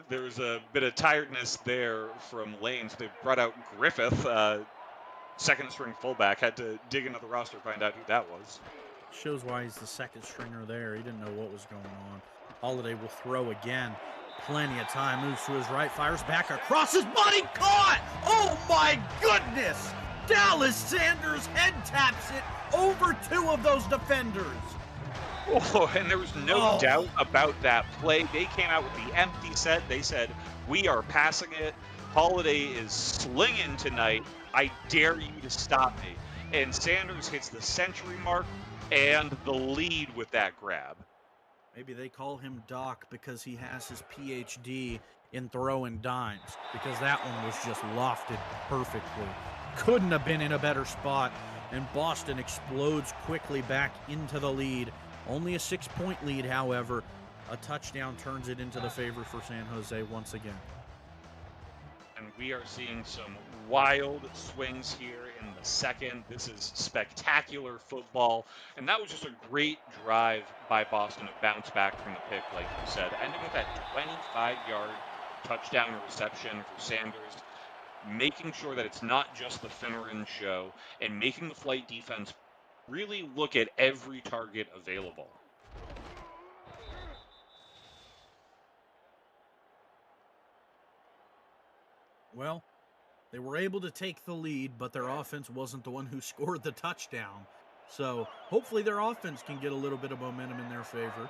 there's a bit of tiredness there from Lane. So they brought out Griffith, second string fullback. Had to dig into the roster to find out who that was. Shows why he's the second stringer there. He didn't know what was going on. Holiday will throw again. Plenty of time. Moves to his right. Fires back across his body. Caught! Oh my goodness! Dallas Sanders head taps it over two of those defenders. Oh, and there was no doubt about that play. They came out with the empty set. They said, we are passing it. Holiday is slinging tonight. I dare you to stop me. And Sanders hits the century mark and the lead with that grab. Maybe they call him Doc because he has his PhD in throwing dimes, because that one was just lofted perfectly. Couldn't have been in a better spot, and Boston explodes quickly back into the lead. Only a 6-point lead, however. A touchdown turns it into the favor for San Jose once again. And we are seeing some wild swings here in the second. This is spectacular football. And that was just a great drive by Boston to bounce back from the pick, like you said. Ending with that 25-yard touchdown reception for Sanders, making sure that it's not just the Finneran show, and making the flight defense really look at every target available. Well, they were able to take the lead, but their offense wasn't the one who scored the touchdown. So hopefully their offense can get a little bit of momentum in their favor.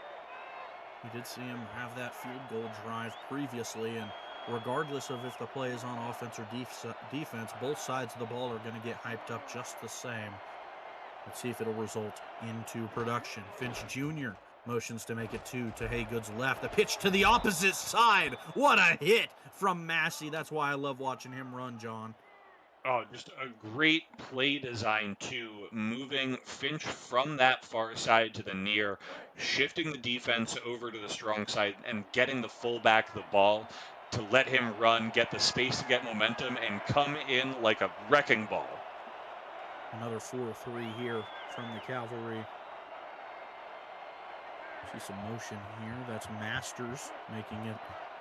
We did see him have that field goal drive previously, and regardless of if the play is on offense or defense, both sides of the ball are going to get hyped up just the same. Let's see if it'll result into production. Finch Jr. motions to make it two to Haygood's left. The pitch to the opposite side. What a hit from Massey. That's why I love watching him run, John. Oh, just a great play design, too. Moving Finch from that far side to the near, shifting the defense over to the strong side, and getting the fullback the ball to let him run, get the space to get momentum, and come in like a wrecking ball. Another 4-3 here from the Cavalry. See some motion here. That's Masters making it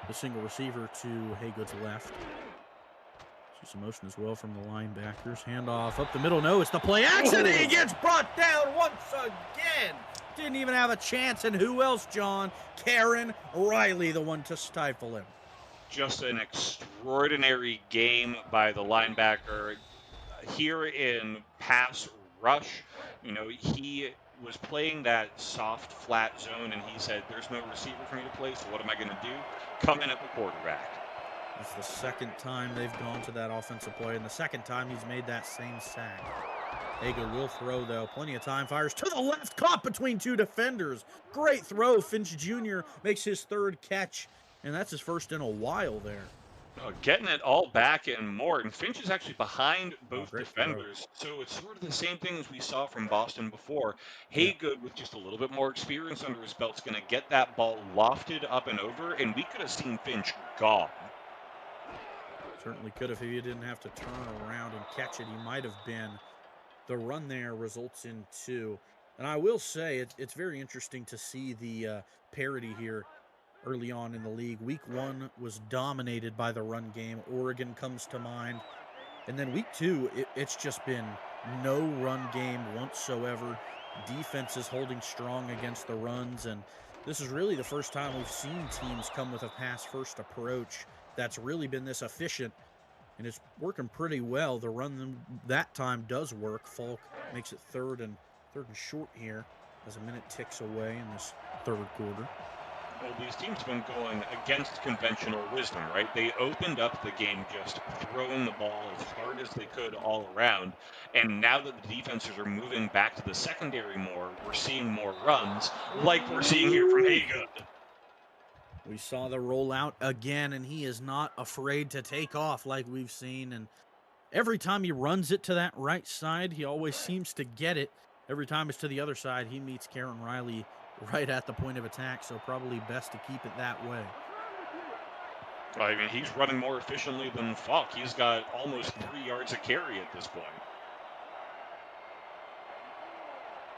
the single receiver to Haygood's left. See some motion as well from the linebackers. Handoff up the middle. No, it's the play action. He gets brought down once again. Didn't even have a chance. And who else, John? Karen Riley, the one to stifle him. Just an extraordinary game by the linebacker. Here in pass rush, he was playing that soft, flat zone, and he said, there's no receiver for me to play, so what am I going to do? Come in at the quarterback. It's the second time they've gone to that offensive play, and the second time he's made that same sack. Hager will throw, though. Plenty of time. Fires to the left. Caught between two defenders. Great throw. Finch Jr. makes his third catch, and that's his first in a while there. Getting it all back and more. And Finch is actually behind both Great throw. defenders. So it's sort of the same thing as we saw from Boston before. Yeah. Haygood, with just a little bit more experience under his belt, is going to get that ball lofted up and over, and we could have seen Finch gone. Certainly could have if he didn't have to turn around and catch it. He might have been. The run there results in 2. And I will say it's very interesting to see the parity here early on in the league. Week 1 was dominated by the run game. Oregon comes to mind. And then week 2, it's just been no run game whatsoever. Defense is holding strong against the runs. And this is really the first time we've seen teams come with a pass-first approach that's really been this efficient. And it's working pretty well. The run that time does work. Falk makes it third and short here as a minute ticks away in this third quarter. Well, these teams have been going against conventional wisdom, right? They opened up the game just throwing the ball as hard as they could all around. And now that the defenses are moving back to the secondary more, we're seeing more runs, like we're seeing here from Haygood. We saw the rollout again, and he is not afraid to take off like we've seen. And every time he runs it to that right side, he always seems to get it. Every time it's to the other side, he meets Karen Riley right at the point of attack, so probably best to keep it that way. I mean, he's running more efficiently than Falk. He's got almost 3 yards a carry at this point.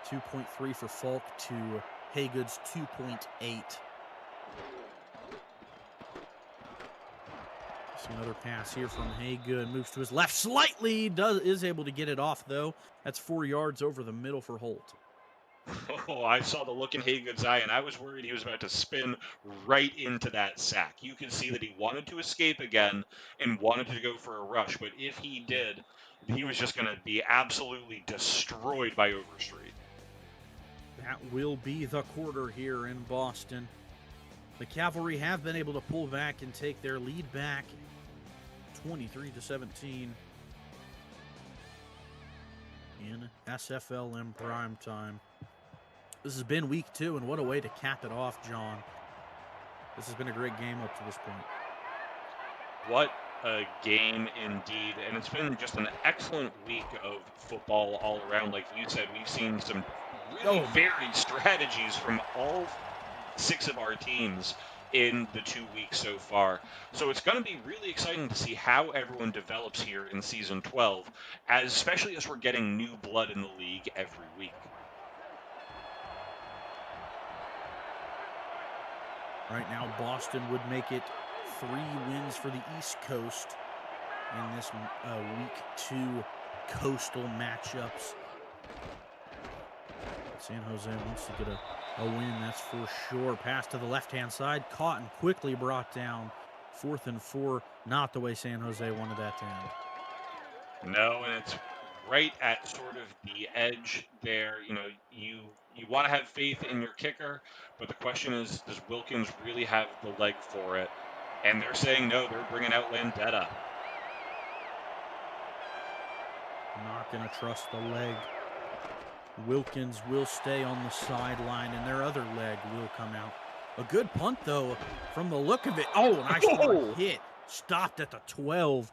2.3 for Falk to Haygood's 2.8. Another pass here from Haygood. Moves to his left slightly. Is able to get it off, though. That's 4 yards over the middle for Holt. Oh, I saw the look in Haygood's eye, and I was worried he was about to spin right into that sack. You could see that he wanted to escape again and wanted to go for a rush, but if he did, he was just going to be absolutely destroyed by Overstreet. That will be the quarter here in Boston. The Cavalry have been able to pull back and take their lead back 23-17 in SFLm prime time. This has been week 2, and what a way to cap it off, John. This has been a great game up to this point. What a game indeed, and it's been just an excellent week of football all around. Like you said, we've seen some really varied strategies from all 6 of our teams in the 2 weeks so far. So it's going to be really exciting to see how everyone develops here in Season 12, especially as we're getting new blood in the league every week. Right now, Boston would make it 3 wins for the East Coast in this week 2 coastal matchups. San Jose wants to get a win, that's for sure. Pass to the left-hand side, caught and quickly brought down. 4th and 4, not the way San Jose wanted that to end. No, and it's right at sort of the edge there. You know, you want to have faith in your kicker, but the question is, does Wilkins really have the leg for it? And they're saying no, they're bringing out Landetta. Not going to trust the leg. Wilkins will stay on the sideline, and their other leg will come out. A good punt, though, from the look of it. Oh, nice hit. Stopped at the 12.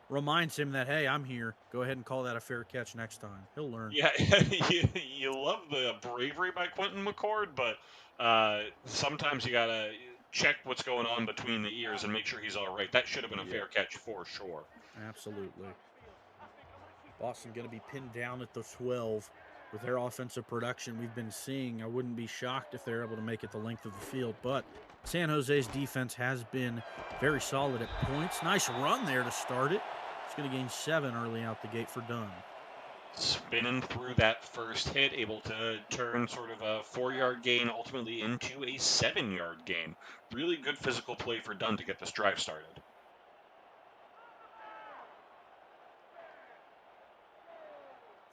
Reminds him that, hey, I'm here. Go ahead and call that a fair catch next time. He'll learn. Yeah, you love the bravery by Quentin McCord, but sometimes you got to check what's going on between the ears and make sure he's all right. That should have been a fair catch for sure. Absolutely. Boston going to be pinned down at the 12. With their offensive production we've been seeing, I wouldn't be shocked if they're able to make it the length of the field. But San Jose's defense has been very solid at points. Nice run there to start it. It's going to gain 7 early out the gate for Dunn. Spinning through that first hit, able to turn sort of a 4-yard gain ultimately into a 7-yard gain. Really good physical play for Dunn to get this drive started.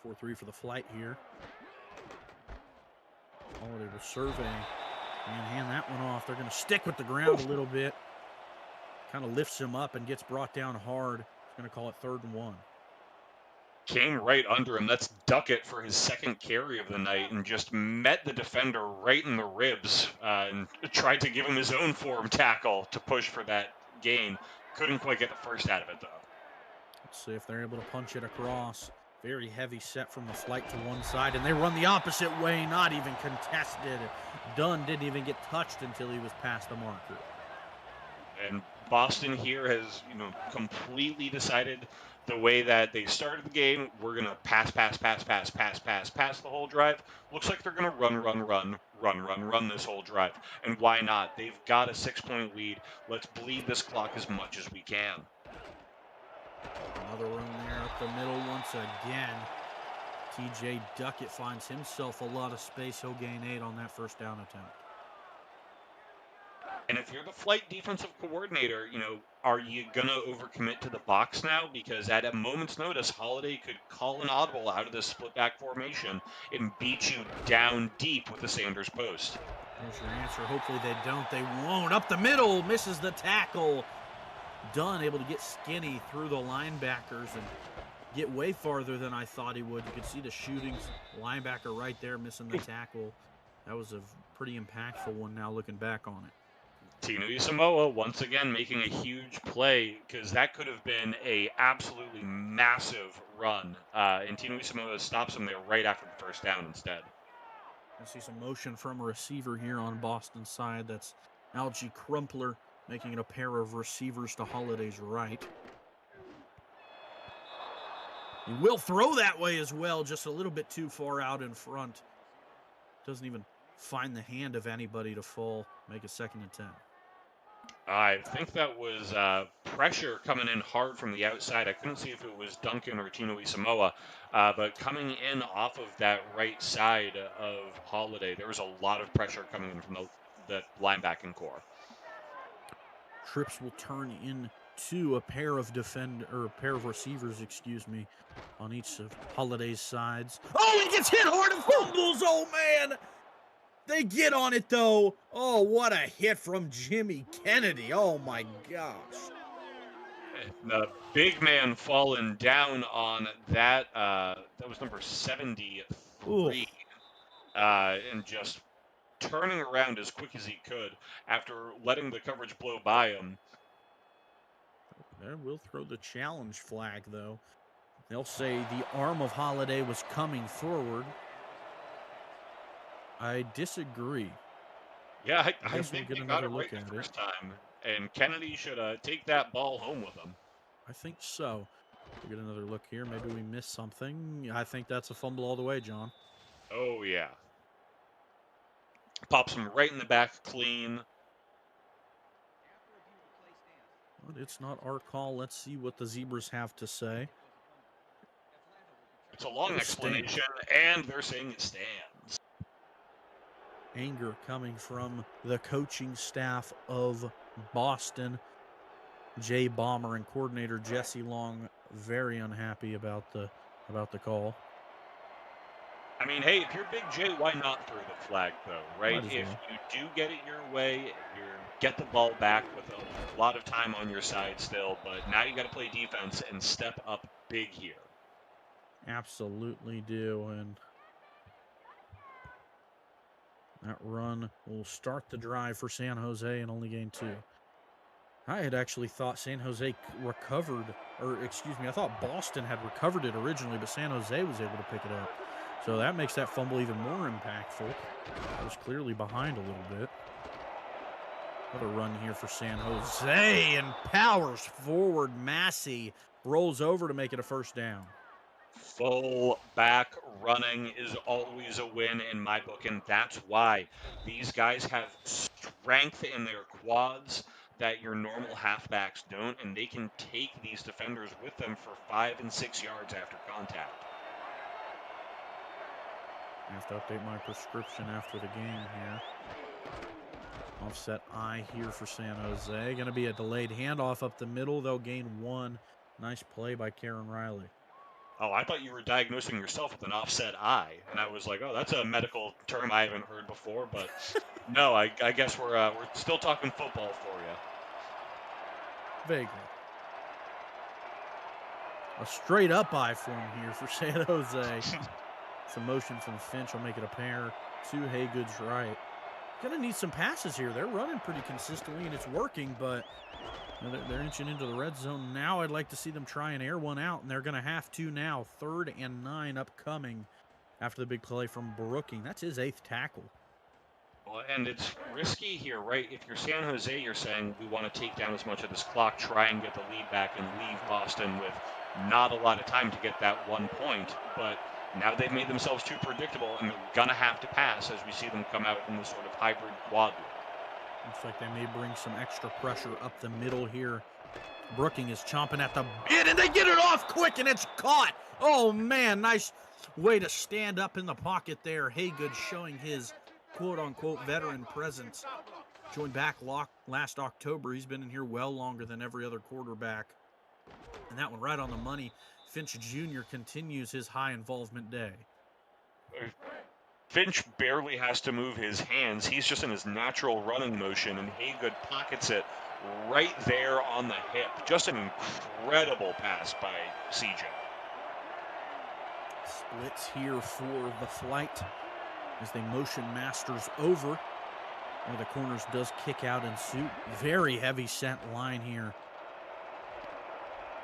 4-3 for the flight here. Holiday will survey and hand that one off. They're going to stick with the ground a little bit. kind of lifts him up and gets brought down hard. He's going to call it 3rd and 1. Came right under him. That's Duckett for his second carry of the night and just met the defender right in the ribs and tried to give him his own form tackle to push for that gain. Couldn't quite get the first out of it, though. Let's see if they're able to punch it across. Very heavy set from the flight to one side, and they run the opposite way, not even contested. Dunn didn't even get touched until he was past the marker. And Boston here has, completely decided the way that they started the game. We're going to pass the whole drive. Looks like they're going to run this whole drive. And why not? They've got a 6-point lead. Let's bleed this clock as much as we can. Another run there up the middle once again. TJ Duckett finds himself a lot of space. He'll gain 8 on that first down attempt. And if you're the flight defensive coordinator, are you going to overcommit to the box now? Because at a moment's notice, Holiday could call an audible out of this split back formation and beat you down deep with the Sanders post. There's your answer. Hopefully they don't. They won't. Up the middle, misses the tackle. Dunn able to get skinny through the linebackers and get way farther than I thought he would. You can see the shooting linebacker right there missing the tackle. That was a pretty impactful one now looking back on it. Tino Isamoa once again making a huge play because that could have been a absolutely massive run. And Tino Isamoa stops him there right after the first down instead. I see some motion from a receiver here on Boston's side. That's Algie Crumpler making it a pair of receivers to Holiday's right. He will throw that way as well, just a little bit too far out in front. Doesn't even find the hand of anybody to fall, make a 2nd and 10. I think that was pressure coming in hard from the outside. I couldn't see if it was Duncan or Tino Isamoa, but coming in off of that right side of Holiday, there was a lot of pressure coming in from the linebacking core. Trips will turn into a pair of receivers, on each of Holiday's sides. Oh, he gets hit hard and fumbles. Oh man! They get on it though. Oh, what a hit from Jimmy Kennedy. Oh my gosh. The big man falling down on that. That was number 73. And just turning around as quick as he could after letting the coverage blow by him. They will throw the challenge flag, though. They'll say the arm of Holiday was coming forward. I disagree. Yeah, I guess we'll get another look at it. First time, and Kennedy should take that ball home with him. I think so. We'll get another look here. Maybe we missed something. I think that's a fumble all the way, John. Oh, yeah. Pops him right in the back clean. But it's not our call. Let's see what the Zebras have to say. It's a long explanation, and they're saying it stands. Anger coming from the coaching staff of Boston. Jay Bomber and coordinator Jesse Long very unhappy about the call. I mean, hey, if you're Big J, why not throw the flag, though, right? If you do get it your way, you get the ball back with a lot of time on your side still, but now you got to play defense and step up big here. Absolutely do, and that run will start the drive for San Jose and only gain 2. I had actually thought San Jose recovered, I thought Boston had recovered it originally, but San Jose was able to pick it up. So that makes that fumble even more impactful. I was clearly behind a little bit. Another run here for San Jose, and powers forward. Massey rolls over to make it a first down. Full back running is always a win in my book, and that's why these guys have strength in their quads that your normal halfbacks don't, and they can take these defenders with them for 5 and 6 yards after contact. I have to update my prescription after the game here. Offset I here for San Jose. Going to be a delayed handoff up the middle. They'll gain 1. Nice play by Karen Riley. Oh, I thought you were diagnosing yourself with an offset eye, and I was like, oh, that's a medical term I haven't heard before, but no, I guess we're still talking football for you. Vaguely. A straight up eye for him here for San Jose. Some motion from Finch will make it a pair to Haygood's right. Gonna need some passes here. They're running pretty consistently and it's working, but they're inching into the red zone. Now I'd like to see them try and air one out, and they're gonna have to now. 3rd and 9 upcoming after the big play from Brooking. That's his 8th tackle. Well, and it's risky here, right? If you're San Jose, you're saying we want to take down as much of this clock, try and get the lead back and leave Boston with not a lot of time to get that 1 point. But now they've made themselves too predictable, and they're going to have to pass as we see them come out in this sort of hybrid quad. Looks like they may bring some extra pressure up the middle here. Brooking is chomping at the bit, and they get it off quick, and it's caught. Oh, man, nice way to stand up in the pocket there. Haygood showing his quote-unquote veteran presence. Joined back last October. He's been in here well longer than every other quarterback. And that one right on the money. Finch Jr. continues his high involvement day. Finch barely has to move his hands. He's just in his natural running motion, and Haygood pockets it right there on the hip. Just an incredible pass by CJ. Splits here for the flight as they motion Masters over. One of the corners does kick out in suit. Very heavy set line here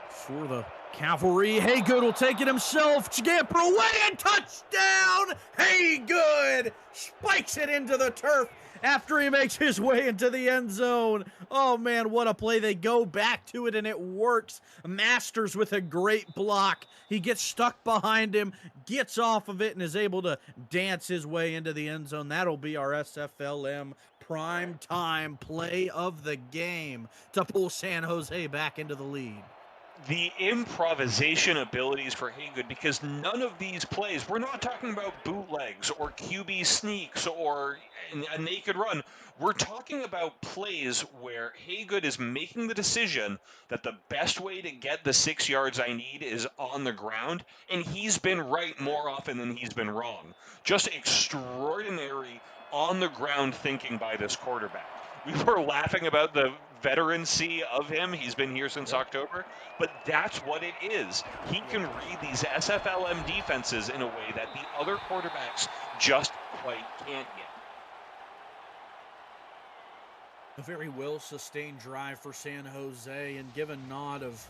for the Cavalry. Haygood will take it himself. Scamper away and touchdown! Haygood spikes it into the turf after he makes his way into the end zone. Oh, man, what a play. They go back to it, and it works. Masters with a great block. He gets stuck behind him, gets off of it, and is able to dance his way into the end zone. That'll be our SFLm prime time play of the game to pull San Jose back into the lead. The improvisation abilities for Haygood, because none of these plays, we're not talking about bootlegs or QB sneaks or a naked run. We're talking about plays where Haygood is making the decision that the best way to get the 6 yards I need is on the ground, and he's been right more often than he's been wrong. Just extraordinary on-the-ground thinking by this quarterback. We were laughing about the veterancy of him. He's been here since October, but that's what it is. He can read these SFLm defenses in a way that the other quarterbacks just quite can't yet. A very well-sustained drive for San Jose, and give a nod of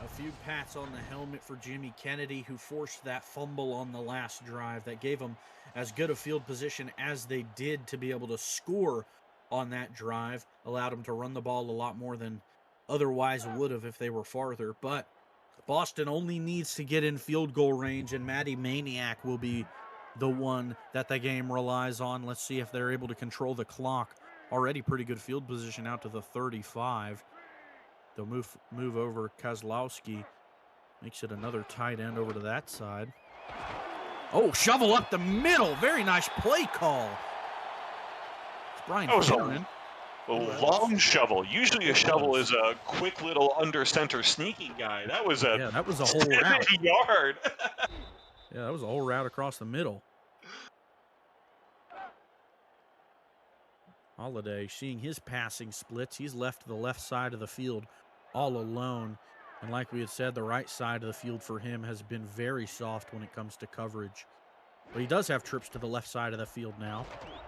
a few pats on the helmet for Jimmy Kennedy, who forced that fumble on the last drive that gave them as good a field position as they did to be able to score on that drive. Allowed them to run the ball a lot more than otherwise would have if they were farther. But Boston only needs to get in field goal range, and Matty Maniac will be the one that the game relies on. Let's see if they're able to control the clock. Already pretty good field position out to the 35. They'll move over Kozlowski. Makes it another tight end over to that side. Oh, shovel up the middle. Very nice play call. It's Brian Finneran. A long shovel. Usually a shovel is a quick little under center sneaky guy. That was a whole route. Yard. Yeah, that was a whole route across the middle. Holiday seeing his passing splits. He's left the left side of the field all alone. And like we had said, the right side of the field for him has been very soft when it comes to coverage. But he does have trips to the left side of the field now.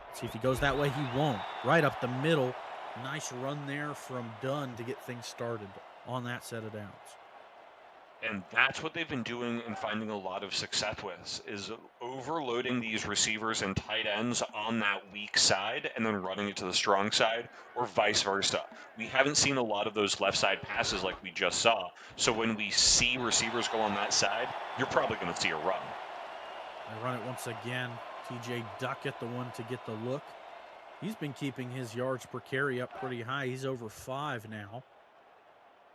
Let's see if he goes that way. He won't. Right up the middle. Nice run there from Dunn to get things started on that set of downs. And that's what they've been doing and finding a lot of success with, is overloading these receivers and tight ends on that weak side and then running it to the strong side, or vice versa. We haven't seen a lot of those left side passes like we just saw. So when we see receivers go on that side, you're probably going to see a run. They run it once again. TJ Duckett, the one to get the look. He's been keeping his yards per carry up pretty high. He's over 5 now.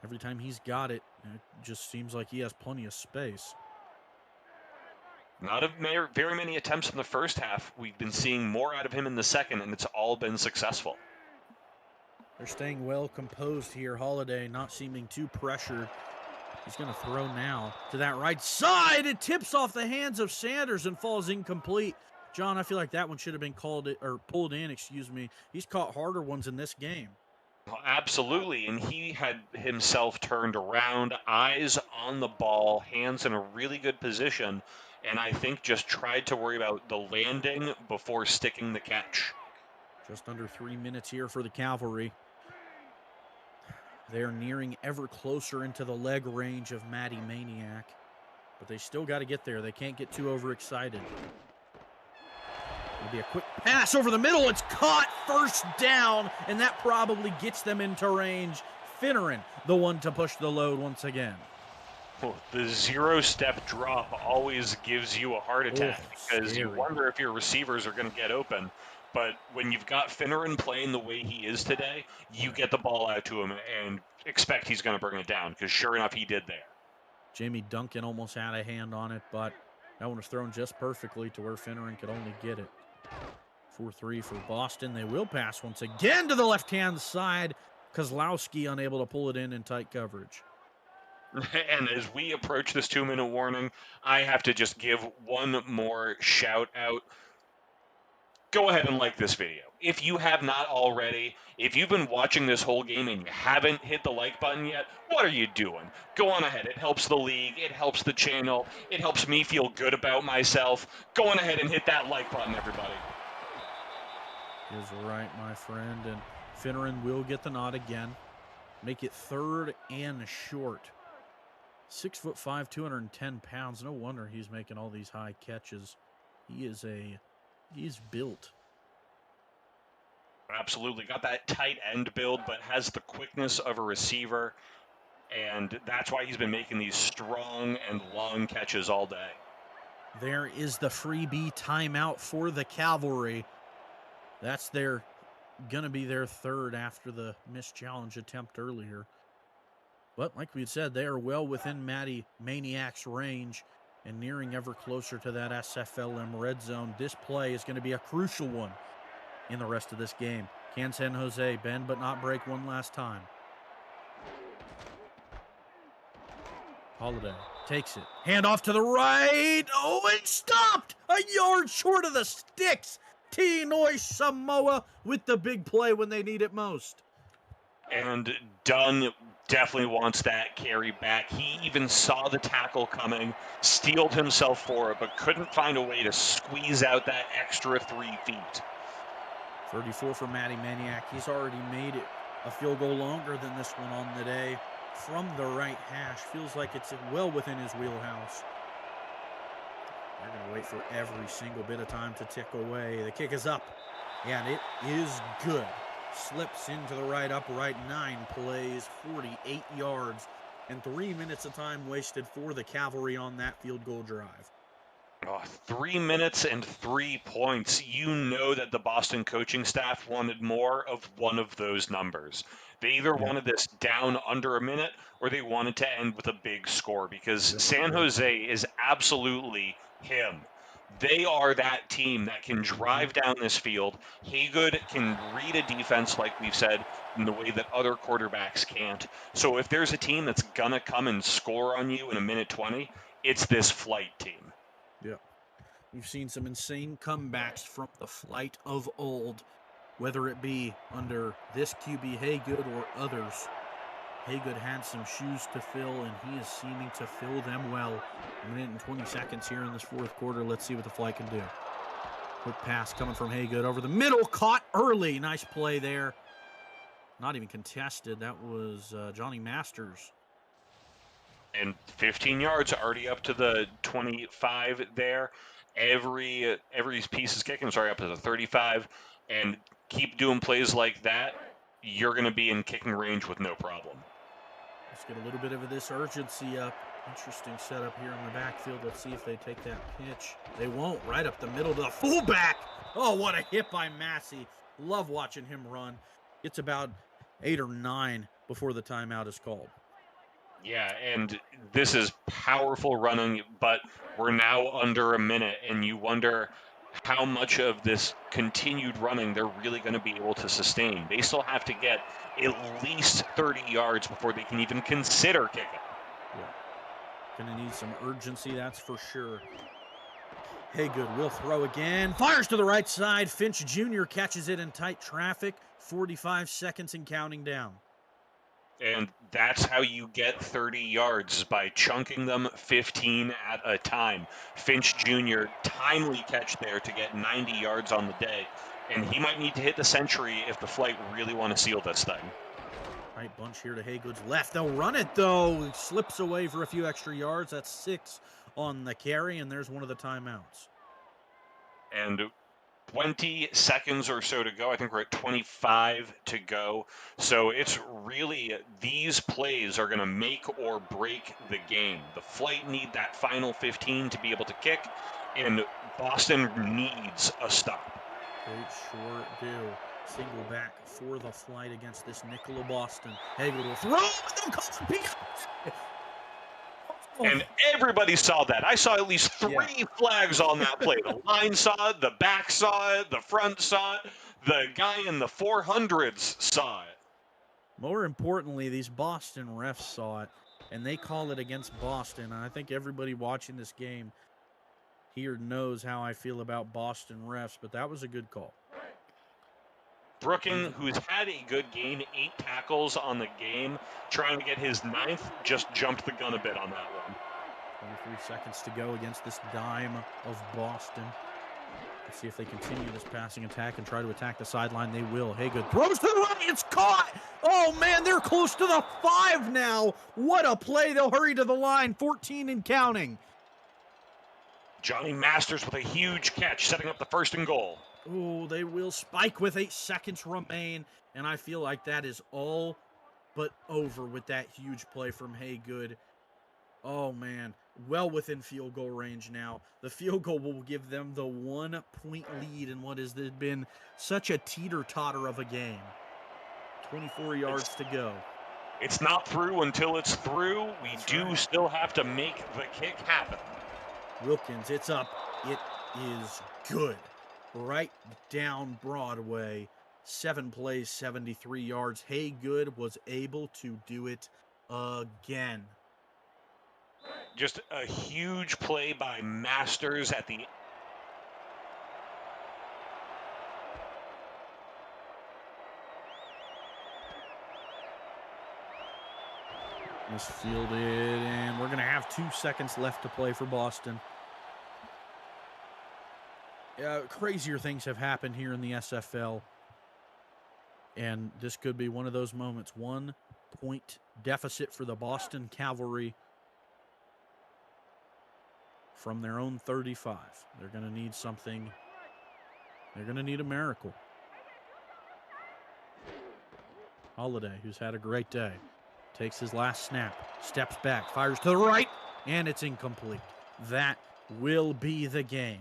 Every time he's got it, it just seems like he has plenty of space. Not very many attempts in the first half. We've been seeing more out of him in the second, and it's all been successful. They're staying well composed here. Holiday not seeming too pressured. He's going to throw now to that right side. It tips off the hands of Sanders and falls incomplete. John, I feel like that one should have been pulled in, He's caught harder ones in this game. Well, absolutely, and he had himself turned around, eyes on the ball, hands in a really good position, and I think just tried to worry about the landing before sticking the catch. Just under 3 minutes here for the Cavalry. They're nearing ever closer into the leg range of Matty Maniac, but they still got to get there. They can't get too overexcited. It'll be a quick pass over the middle. It's caught, first down, and that probably gets them into range. Finneran, the one to push the load once again. Well, the zero-step drop always gives you a heart attack because you Scary. wonder if your receivers are going to get open. But when you've got Finneran playing the way he is today, you get the ball out to him and expect he's going to bring it down because sure enough, he did there. Jamie Duncan almost had a hand on it, but that one was thrown just perfectly to where Finneran could only get it. 4-3 for Boston. They will pass once again to the left-hand side. Kozlowski unable to pull it in tight coverage. And as we approach this 2-minute warning, I have to just give one more shout out. Go ahead and like this video. If you have not already, if you've been watching this whole game and you haven't hit the like button yet, what are you doing? Go on ahead. It helps the league. It helps the channel. It helps me feel good about myself. Go on ahead and hit that like button, everybody. Is right, my friend, and Finneran will get the nod again. Make it third and short. 6'5", 210 pounds. No wonder he's making all these high catches. He's built. Absolutely. Got that tight end build, but has the quickness of a receiver. And that's why he's been making these strong and long catches all day. There is the freebie timeout for the Cavalry. That's gonna be their third after the missed challenge attempt earlier. But like we said, they are well within Matty Maniac's range and nearing ever closer to that SFLm red zone. This play is going to be a crucial one in the rest of this game. Can San Jose bend but not break one last time? Holiday takes it. Hand off to the right. Oh, and stopped! A yard short of the sticks. T-Noy Samoa with the big play when they need it most. And Dunn definitely wants that carry back. He even saw the tackle coming, steeled himself for it, but couldn't find a way to squeeze out that extra 3 feet. 34 for Matty Maniac. He's already made it a field goal longer than this one on the day. From the right hash. Feels like it's well within his wheelhouse. They're going to wait for every single bit of time to tick away. The kick is up, and it is good. Slips into the right upright. 9 plays, 48 yards, and 3 minutes of time wasted for the Cavalry on that field goal drive. 3 minutes and 3 points. You know that the Boston coaching staff wanted more of one of those numbers. They either wanted this down under a minute or they wanted to end with a big score because San Jose is absolutely him. They are that team that can drive down this field. Haygood can read a defense, like we've said, in the way that other quarterbacks can't. So if there's a team that's going to come and score on you in a minute 20, it's this flight team. Yep. We've seen some insane comebacks from the flight of old, whether it be under this QB Haygood or others. Haygood had some shoes to fill, and he is seeming to fill them well. A minute and 20 seconds here in this fourth quarter. Let's see what the flight can do. Quick pass coming from Haygood over the middle, caught early. Nice play there. Not even contested. That was Johnny Masters. And 15 yards, already up to the 25 there. Every piece is kicking, up to the 35. And keep doing plays like that, you're going to be in kicking range with no problem. Let's get a little bit of this urgency up. Interesting setup here in the backfield. Let's see if they take that pitch. They won't. Right up the middle to the fullback. Oh, what a hit by Massey. Love watching him run. It's about 8 or 9 before the timeout is called. Yeah, and this is powerful running, but we're now under a minute, and you wonder how much of this continued running they're really going to be able to sustain. They still have to get at least 30 yards before they can even consider kicking. Yeah. Going to need some urgency, that's for sure. Haygood will throw again. Fires to the right side. Finch Jr. catches it in tight traffic. 45 seconds and counting down. And that's how you get 30 yards, by chunking them 15 at a time. Finch Jr., timely catch there to get 90 yards on the day. And he might need to hit the century if the Flight really want to seal this thing. Right bunch here to Haygood's left. They'll run it, though. It slips away for a few extra yards. That's 6 on the carry, and there's one of the timeouts. And 20 seconds or so to go. I think we're at 25 to go. So it's really, these plays are going to make or break the game. The Flight need that final 15 to be able to kick, and Boston needs a stop. They sure do. Single back for the Flight against this nickel of Boston. Haygood will throw. And everybody saw that. I saw at least 3 flags on that play. The line saw it, the back saw it, the front saw it, the guy in the 400s saw it. More importantly, these Boston refs saw it, and they call it against Boston. And I think everybody watching this game here knows how I feel about Boston refs, but that was a good call. Brooking, who's had a good game, 8 tackles on the game, trying to get his 9th, just jumped the gun a bit on that one. 23 seconds to go against this dime of Boston. Let's see if they continue this passing attack and try to attack the sideline. They will. Haygood throws to the right. It's caught. Oh, man, they're close to the 5 now. What a play. They'll hurry to the line. 14 and counting. Johnny Masters with a huge catch, setting up the 1st and goal. Oh, they will spike with 8 seconds remain, and I feel like that is all but over with that huge play from Haygood. Oh, man, well within field goal range now. The field goal will give them the 1-point lead in what has been such a teeter-totter of a game. 24 yards to go. It's not through until it's through. We do still have to make the kick happen. Wilkins, it's up. It is good. Right down Broadway. 7 plays, 73 yards. Haygood was able to do it again. Just a huge play by Masters at the... Misfielded, and we're going to have 2 seconds left to play for Boston. Crazier things have happened here in the SFL, and this could be one of those moments. 1-point deficit for the Boston Cavalry from their own 35. They're going to need something. They're going to need a miracle. Holiday, who's had a great day, takes his last snap, steps back, fires to the right, and it's incomplete. That will be the game.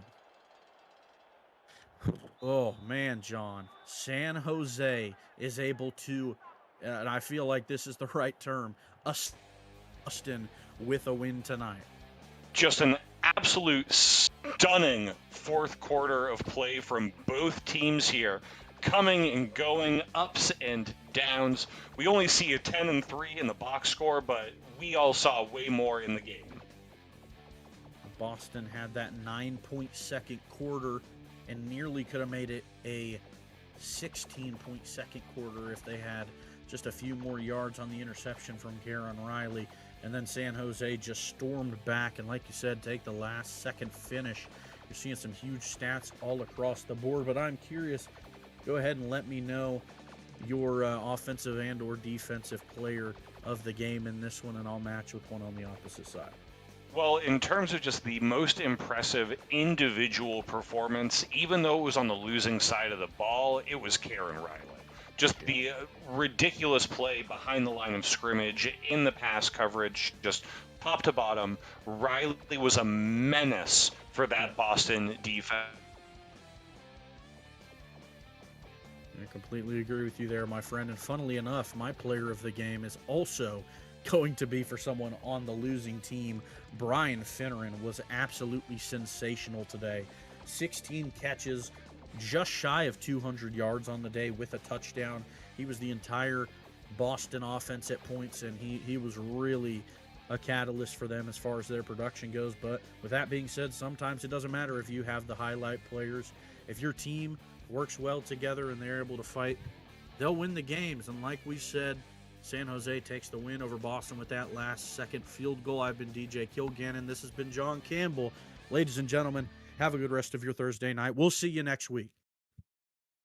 Oh, man, John. San Jose is able to, and I feel like this is the right term, Boston with a win tonight. Just an absolute stunning 4th quarter of play from both teams here. Coming and going, ups and downs. We only see a 10-3 in the box score, but we all saw way more in the game. Boston had that 9-point second quarter and nearly could have made it a 16-point second quarter if they had just a few more yards on the interception from Karen Riley. And then San Jose just stormed back and, like you said, take the last second finish. You're seeing some huge stats all across the board, but I'm curious. Go ahead and let me know your offensive and or defensive player of the game in this one, and I'll match with one on the opposite side. Well, in terms of just the most impressive individual performance, even though it was on the losing side of the ball, it was Karen Riley. Just the ridiculous play behind the line of scrimmage, in the pass coverage, just top to bottom. Riley was a menace for that Boston defense. I completely agree with you there, my friend. And funnily enough, my player of the game is also going to be for someone on the losing team. Brian Finneran was absolutely sensational today. 16 catches, just shy of 200 yards on the day with a touchdown. He was the entire Boston offense at points, and he was really a catalyst for them as far as their production goes. But with that being said, sometimes it doesn't matter if you have the highlight players. If your team works well together and they're able to fight, they'll win the games. And like we said, San Jose takes the win over Boston with that last-second field goal. I've been DJ Kilgannon. This has been John Campbell. Ladies and gentlemen, have a good rest of your Thursday night. We'll see you next week.